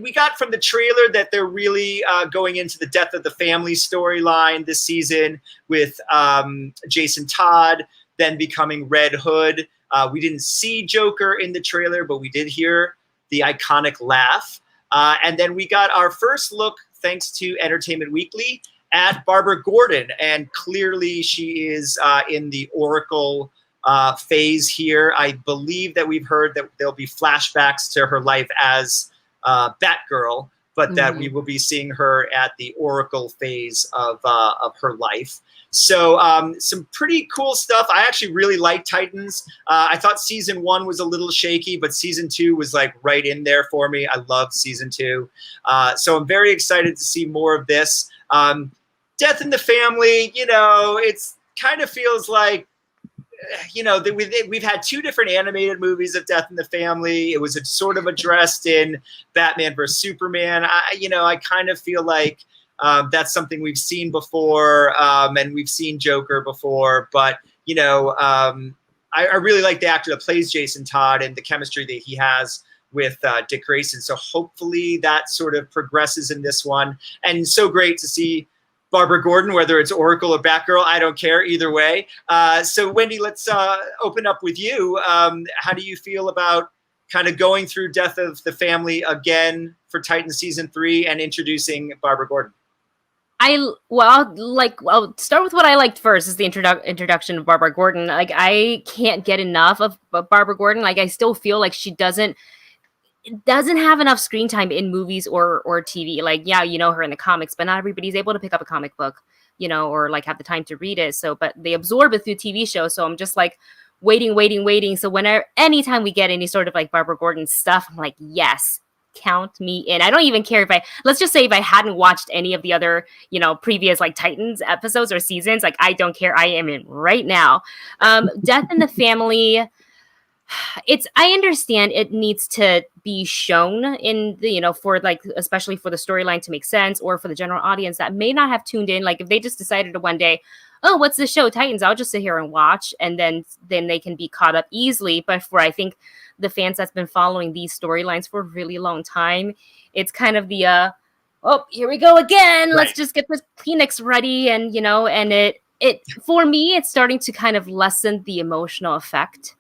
We got from the trailer that they're really going into the Death of the Family storyline this season with Jason Todd then becoming Red Hood. We didn't see Joker in the trailer, but we did hear the iconic laugh. And then we got our first look, thanks to Entertainment Weekly, at Barbara Gordon. And clearly she is in the Oracle phase here. I believe that we've heard that there'll be flashbacks to her life as Batgirl, but that we will be seeing her at the Oracle phase of her life. So some pretty cool stuff. I actually really like Titans. I thought season 1 was a little shaky, but season 2 was like right in there for me. I loved season 2. So I'm very excited to see more of this. Death in the Family, it's kind of feels like, we've had 2 different animated movies of Death in the Family. It was sort of addressed in Batman vs. Superman. I kind of feel like that's something we've seen before, and we've seen Joker before. But, I really like the actor that plays Jason Todd and the chemistry that he has with Dick Grayson. So hopefully that sort of progresses in this one. And so great to see Barbara Gordon, whether it's Oracle or Batgirl, I don't care either way. So Wendy, let's open up with you. How do you feel about kind of going through Death of the Family again for Titan season 3 and introducing Barbara Gordon? I'll start with what I liked first, is the introduction of Barbara Gordon. Like, I can't get enough of Barbara Gordon. Like, I still feel like she doesn't have enough screen time in movies or TV. Like, yeah, her in the comics, but not everybody's able to pick up a comic book, or like have the time to read it. So, but they absorb it through TV shows. So I'm just like waiting. So anytime we get any sort of like Barbara Gordon stuff, I'm like, yes, count me in. I don't even care let's just say if I hadn't watched any of the other, previous like Titans episodes or seasons, like I don't care. I am in right now. Death in the Family. I understand it needs to be shown in the, for like, especially for the storyline to make sense, or for the general audience that may not have tuned in. Like if they just decided to one day, oh, what's the show, Titans, I'll just sit here and watch, and then they can be caught up easily. But for, I think, the fans that's been following these storylines for a really long time, it's kind of the, oh, here we go again. Right. Let's just get this Kleenex ready. And, and it for me, it's starting to kind of lessen the emotional effect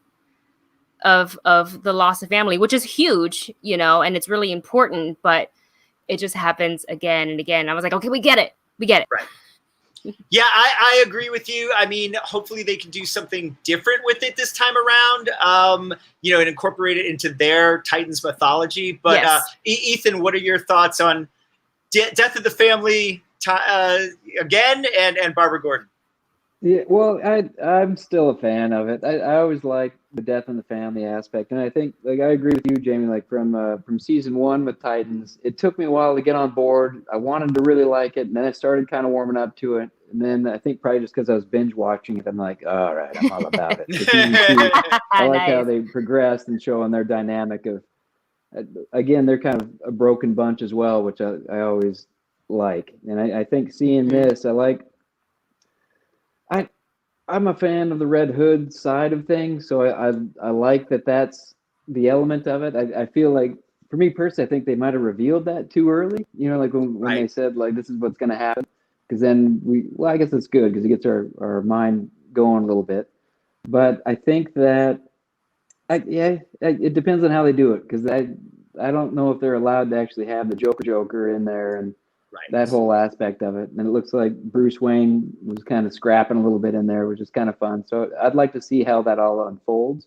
of the loss of family, which is huge, and it's really important, but it just happens again and again. I was like, okay, we get it. Right. Yeah, I agree with you. I mean, hopefully they can do something different with it this time around, and incorporate it into their Titans mythology. But yes. Ethan, what are your thoughts on Death of the Family again and Barbara Gordon? Yeah, well, I'm still a fan of it. I always like the Death in the Family aspect, and I think, like, I agree with you, Jamie. Like from season 1 with Titans, it took me a while to get on board. I wanted to really like it, and then I started kind of warming up to it. And then I think probably just because I was binge watching it, I'm like, all right, I'm all about it. I like how they progressed and showing their dynamic of, again, they're kind of a broken bunch as well, which I always like. And I think seeing this, I'm a fan of the Red Hood side of things, so I like that's the element of it. I feel like, for me personally, I think they might have revealed that too early. Like when they said, like, this is what's going to happen, because then I guess it's good because it gets our mind going a little bit. But I think that it depends on how they do it, because I don't know if they're allowed to actually have the Joker in there and that whole aspect of it. And it looks like Bruce Wayne was kind of scrapping a little bit in there, which is kind of fun. So I'd like to see how that all unfolds.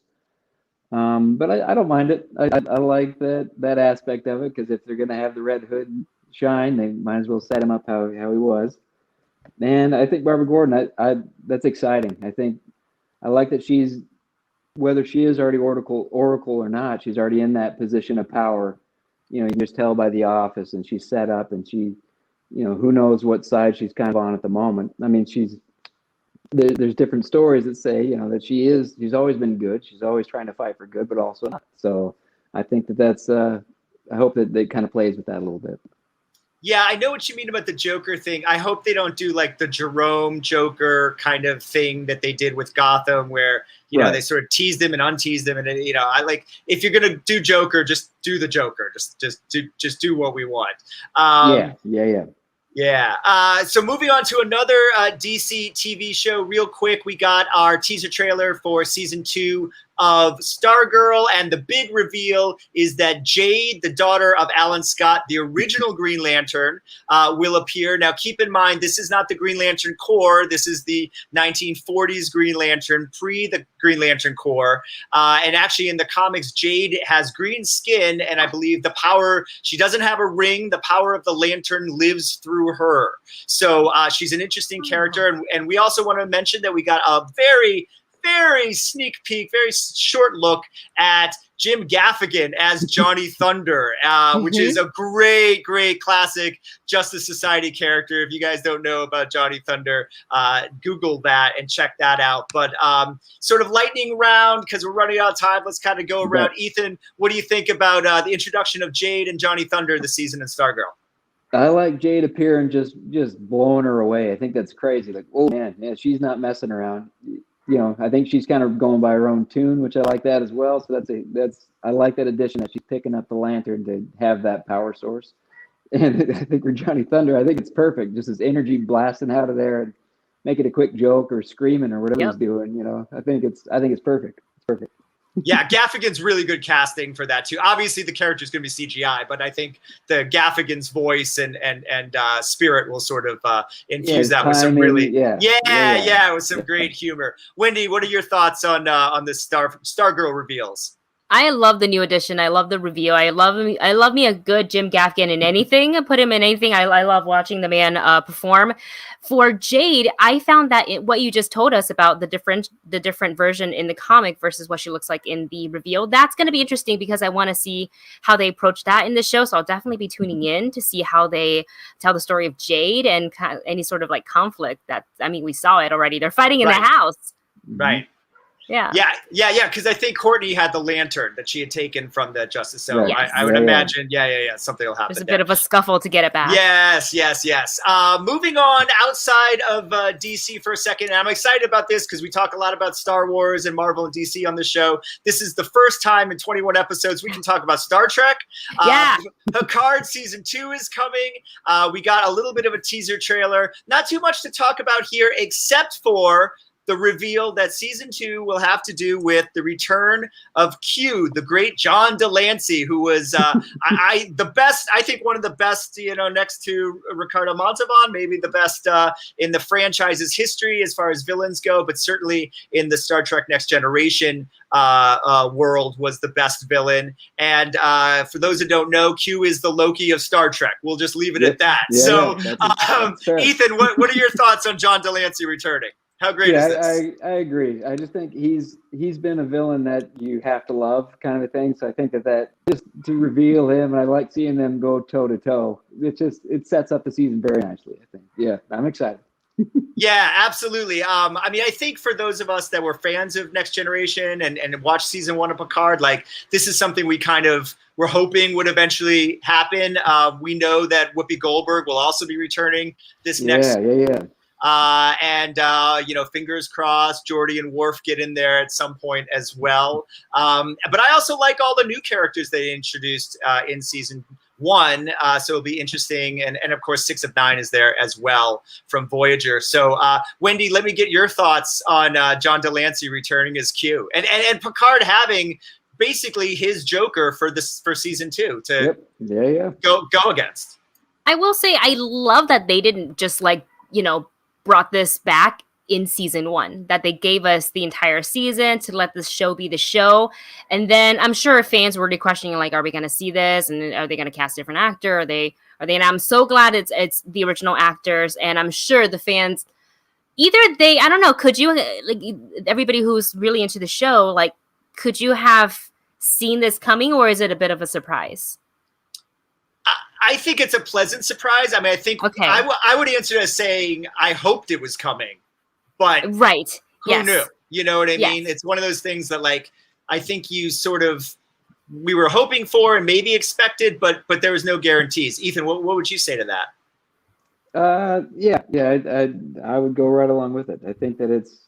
But I don't mind it. I like that aspect of it, because if they're going to have the Red Hood shine, they might as well set him up how he was. And I think Barbara Gordon, that's exciting. I like that she's, whether she is already Oracle or not, she's already in that position of power. You can just tell by The Office, and she's set up, and she, who knows what side she's kind of on at the moment. I mean, there's different stories that say, that she's always been good. She's always trying to fight for good, but also not. So I think that's, I hope that they kind of plays with that a little bit. Yeah, I know what you mean about the Joker thing. I hope they don't do like the Jerome Joker kind of thing that they did with Gotham, where, they sort of teased him and unteased him. And, I like, if you're going to do Joker, just do the Joker. Just do what we want. Yeah. So moving on to another DC TV show real quick. We got our teaser trailer for season 2 of Stargirl, and the big reveal is that Jade, the daughter of Alan Scott, the original Green Lantern, will appear. Now, keep in mind, this is not the Green Lantern Corps. This is the 1940s Green Lantern, pre the Green Lantern Corps. And actually, in the comics, Jade has green skin, and I believe the power, she doesn't have a ring. The power of the lantern lives through her. So she's an interesting character. And we also want to mention that we got a very sneak peek, very short look at Jim Gaffigan as Johnny Thunder, which is a great classic Justice Society character. If you guys don't know about Johnny Thunder, Google that and check that out. But sort of lightning round, because we're running out of time. Let's kind of go around. Ethan, what do you think about the introduction of Jade and Johnny Thunder this season in Stargirl? I like Jade appearing, just blowing her away. I think that's crazy. Like, oh man, she's not messing around. I think she's kind of going by her own tune, which I like that as well. So I like that addition, that she's picking up the lantern to have that power source. And I think for Johnny Thunder, I think it's perfect. Just his energy blasting out of there and making a quick joke or screaming or whatever he's doing. I think it's perfect. It's perfect. Yeah, Gaffigan's really good casting for that too. Obviously, the character is going to be CGI, but I think the Gaffigan's voice and spirit will sort of infuse that with some really, with some great humor. Wendy, what are your thoughts on the Stargirl reveals? I love the new edition. I love the reveal. I love me a good Jim Gaffigan in anything. Put him in anything. I love watching the man perform. For Jade, I found that what you just told us about the different version in the comic versus what she looks like in the reveal, that's going to be interesting, because I want to see how they approach that in the show. So I'll definitely be tuning in to see how they tell the story of Jade and kind of any sort of like conflict we saw it already. They're fighting in the house. Right. Yeah. Because I think Courtney had the lantern that she had taken from the Justice. So I would imagine, something will happen. There's a bit of a scuffle to get it back. Yes. Moving on outside of DC for a second, and I'm excited about this because we talk a lot about Star Wars and Marvel and DC on the show. This is the first time in 21 episodes we can talk about Star Trek. Picard season 2 is coming. We got a little bit of a teaser trailer. Not too much to talk about here, except for the reveal that season 2 will have to do with the return of Q, the great John Delancey, who was I think one of the best, next to Ricardo Montalban, maybe the best in the franchise's history as far as villains go, but certainly in the Star Trek Next Generation world was the best villain. And for those who don't know, Q is the Loki of Star Trek. We'll just leave it at that. Ethan, what are your thoughts on John Delancey returning? How great is this? I agree. I just think he's been a villain that you have to love, kind of a thing. So I think that just to reveal him, and I like seeing them go toe to toe. It sets up the season very nicely, I think. Yeah, I'm excited. Yeah, absolutely. I think for those of us that were fans of Next Generation and watched season 1 of Picard, like, this is something we kind of were hoping would eventually happen. We know that Whoopi Goldberg will also be returning this next. Fingers crossed, Geordi and Worf get in there at some point as well. But I also like all the new characters they introduced in season 1. So it'll be interesting. And of course, 6 of 9 is there as well from Voyager. So Wendy, let me get your thoughts on John Delancey returning as Q and Picard having basically his Joker for season 2 to go against. I will say I love that they didn't just brought this back in season 1, that they gave us the entire season to let the show be the show. And then I'm sure fans were already questioning, like, are we going to see this? And are they going to cast a different actor? Are they? And I'm so glad it's the original actors. And I'm sure the fans, I don't know, could you, like, everybody who's really into the show, like, could you have seen this coming, or is it a bit of a surprise? I think it's a pleasant surprise. I mean, I think I would answer as saying I hoped it was coming, but right. Who knew? You know what I mean? It's one of those things that, like, I think we were hoping for and maybe expected, but there was no guarantees. Ethan, what would you say to that? I would go right along with it. I think that it's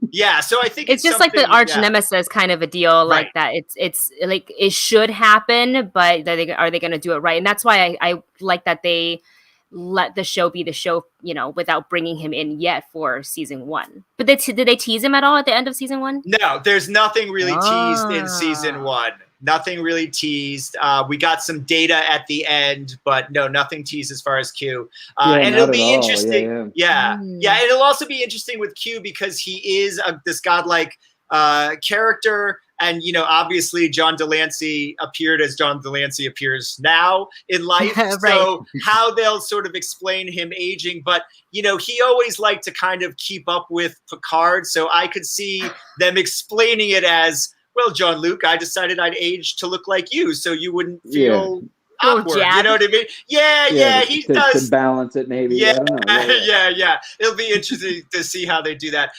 Yeah, so I think it's just like the arch nemesis kind of a deal, like that. It's like it should happen, but are they going to do it right? And that's why I like that they let the show be the show, you know, without bringing him in yet for season 1. But did they tease him at all at the end of season 1? No, there's nothing really teased in season 1. Nothing really teased. We got some data at the end, but no, nothing teased as far as Q. And it'll be interesting. Yeah. It'll also be interesting with Q because he is this godlike character. And, you know, obviously John Delancey appeared as John Delancey appears now in life. Right. So how they'll sort of explain him aging. But, you know, he always liked to kind of keep up with Picard. So I could see them explaining it as, well, John Luke, I decided I'd age to look like you so you wouldn't feel awkward. You know what I mean? Yeah, he does. To balance it, maybe. Yeah, yeah. It'll be interesting to see how they do that.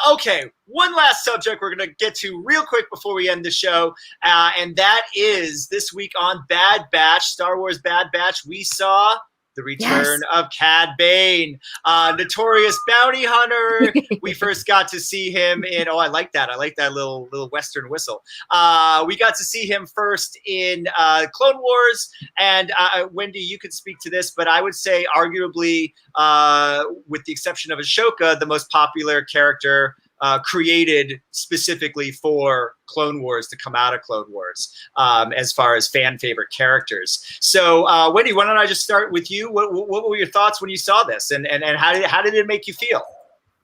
Okay, one last subject we're going to get to real quick before we end the show, and that is this week on Bad Batch, Star Wars Bad Batch, we saw the return of Cad Bane, notorious bounty hunter. We first got to see him in, I like that little Western whistle. We got to see him first in Clone Wars, and Wendy, you could speak to this, but I would say arguably, with the exception of Ashoka, the most popular character created specifically for Clone Wars to come out of Clone Wars, as far as fan favorite characters. So, Wendy, why don't I just start with you? What were your thoughts when you saw this, and how did it make you feel?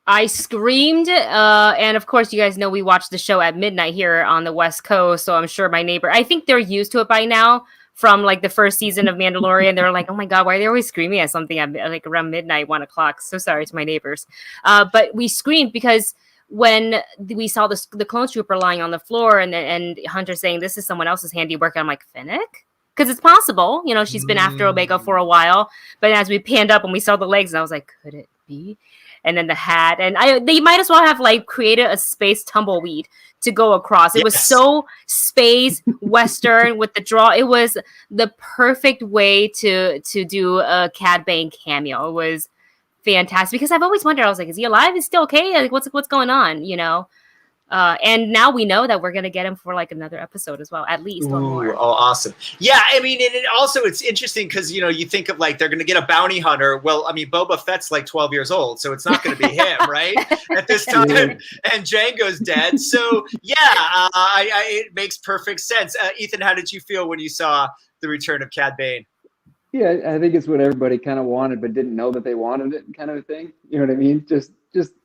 I screamed, and of course, you guys know we watch the show at midnight here on the West Coast, so I'm sure my neighbor, I think they're used to it by now from like the first season of Mandalorian. They're like, oh my God, why are they always screaming at something at like around midnight, 1 o'clock? So sorry to my neighbors. But we screamed because when we saw the clone trooper lying on the floor and Hunter saying this is someone else's handiwork, I'm like, Fennec? Because it's possible, you know, she's been after Omega for a while. But as we panned up and we saw the legs, and I was like, could it be? And then the hat, and they might as well have like created a space tumbleweed to go across. It was so space Western with the draw. It was the perfect way to do a Cad Bane cameo. It was fantastic because I've always wondered, I was like, is he alive? Is he still okay? Like, what's going on? You know? And now we know that we're going to get him for like another episode as well, at least one more. Oh, awesome. Yeah. I mean, it's interesting because, you know, you think of like, they're going to get a bounty hunter. Well, I mean, Boba Fett's like 12 years old, so it's not going to be him, right? At this time, and Jango's dead. So yeah, it makes perfect sense. Ethan, how did you feel when you saw the return of Cad Bane? Yeah, I think it's what everybody kind of wanted, but didn't know that they wanted it, kind of a thing. You know what I mean? Just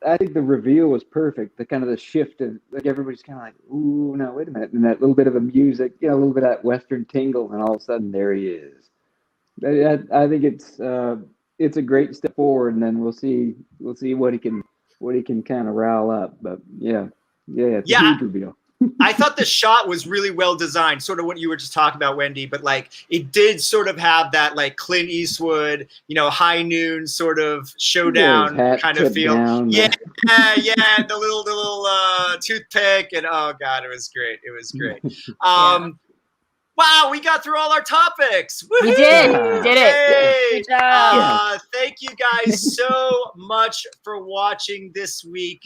I think the reveal was perfect. The kind of the shift of like everybody's kind of like, ooh, no, wait a minute, and that little bit of a music, you know, a little bit of that Western tingle, and all of a sudden there he is. I think it's a great step forward, and then we'll see what he can kind of rile up. But yeah, it's a huge reveal. I thought the shot was really well designed, sort of what you were just talking about, Wendy, but like it did sort of have that like Clint Eastwood, you know, high noon sort of showdown kind of feel. Yeah, the little toothpick, and oh God, it was great. It was great. Wow, we got through all our topics. Woo-hoo! We did it. Good job. Thank you guys so much for watching this week.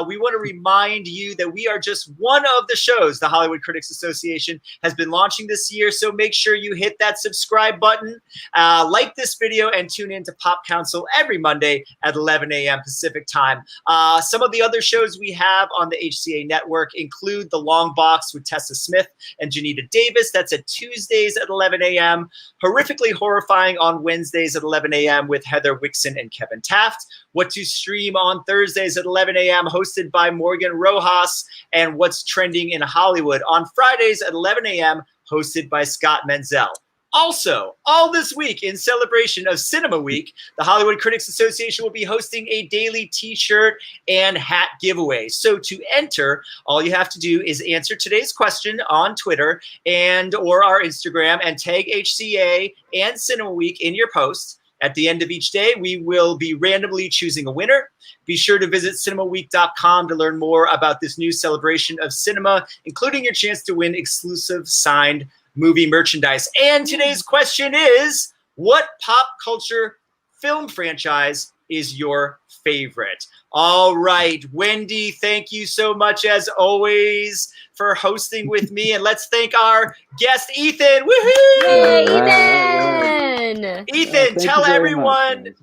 We want to remind you that we are just one of the shows the Hollywood Critics Association has been launching this year. So make sure you hit that subscribe button, like this video, and tune in to Pop Council every Monday at 11 a.m. Pacific time. Some of the other shows we have on the HCA network include The Long Box with Tessa Smith and Janita Davis. That's at Tuesdays at 11 a.m., Horrifically Horrifying on Wednesdays at 11 a.m. with Heather Wixon and Kevin Taft, What to Stream on Thursdays at 11 a.m. hosted by Morgan Rojas, and What's Trending in Hollywood on Fridays at 11 a.m. hosted by Scott Menzel. Also, all this week in celebration of Cinema Week, the Hollywood Critics Association will be hosting a daily t-shirt and hat giveaway. So to enter, all you have to do is answer today's question on Twitter and or our Instagram and tag HCA and Cinema Week in your post. At the end of each day, we will be randomly choosing a winner. Be sure to visit cinemaweek.com to learn more about this new celebration of cinema, including your chance to win exclusive signed movie merchandise. And today's question is, what pop culture film franchise is your favorite? All right, Wendy, thank you so much as always for hosting with me. And let's thank our guest, Ethan. Woohoo! Yay, Ethan! Ethan, tell everyone.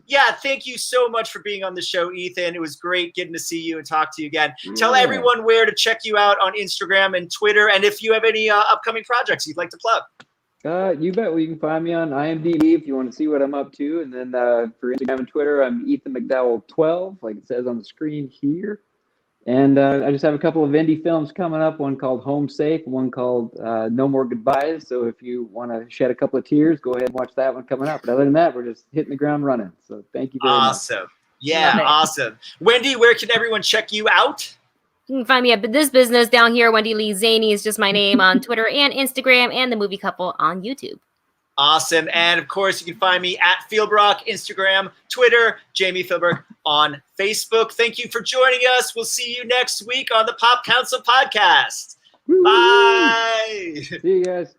Thank you so much for being on the show, Ethan. It was great getting to see you and talk to you again. Yeah. Tell everyone where to check you out on Instagram and Twitter, and if you have any upcoming projects you'd like to plug. You bet. Well, you can find me on IMDb if you want to see what I'm up to. And then for Instagram and Twitter, I'm Ethan McDowell 12, like it says on the screen here. And I just have a couple of indie films coming up, one called Home Safe, one called No More Goodbyes. So if you want to shed a couple of tears, go ahead and watch that one coming up. But other than that, we're just hitting the ground running. So thank you very much. Awesome. Yeah, awesome. Wendy, where can everyone check you out? You can find me at This Business down here. Wendy Lee Szany is just my name on Twitter and Instagram, and The Movie Couple on YouTube. Awesome. And of course, you can find me at Philbrick, Instagram, Twitter, Jami Philbrick on Facebook. Thank you for joining us. We'll see you next week on the Pop Council Podcast. Bye. See you guys.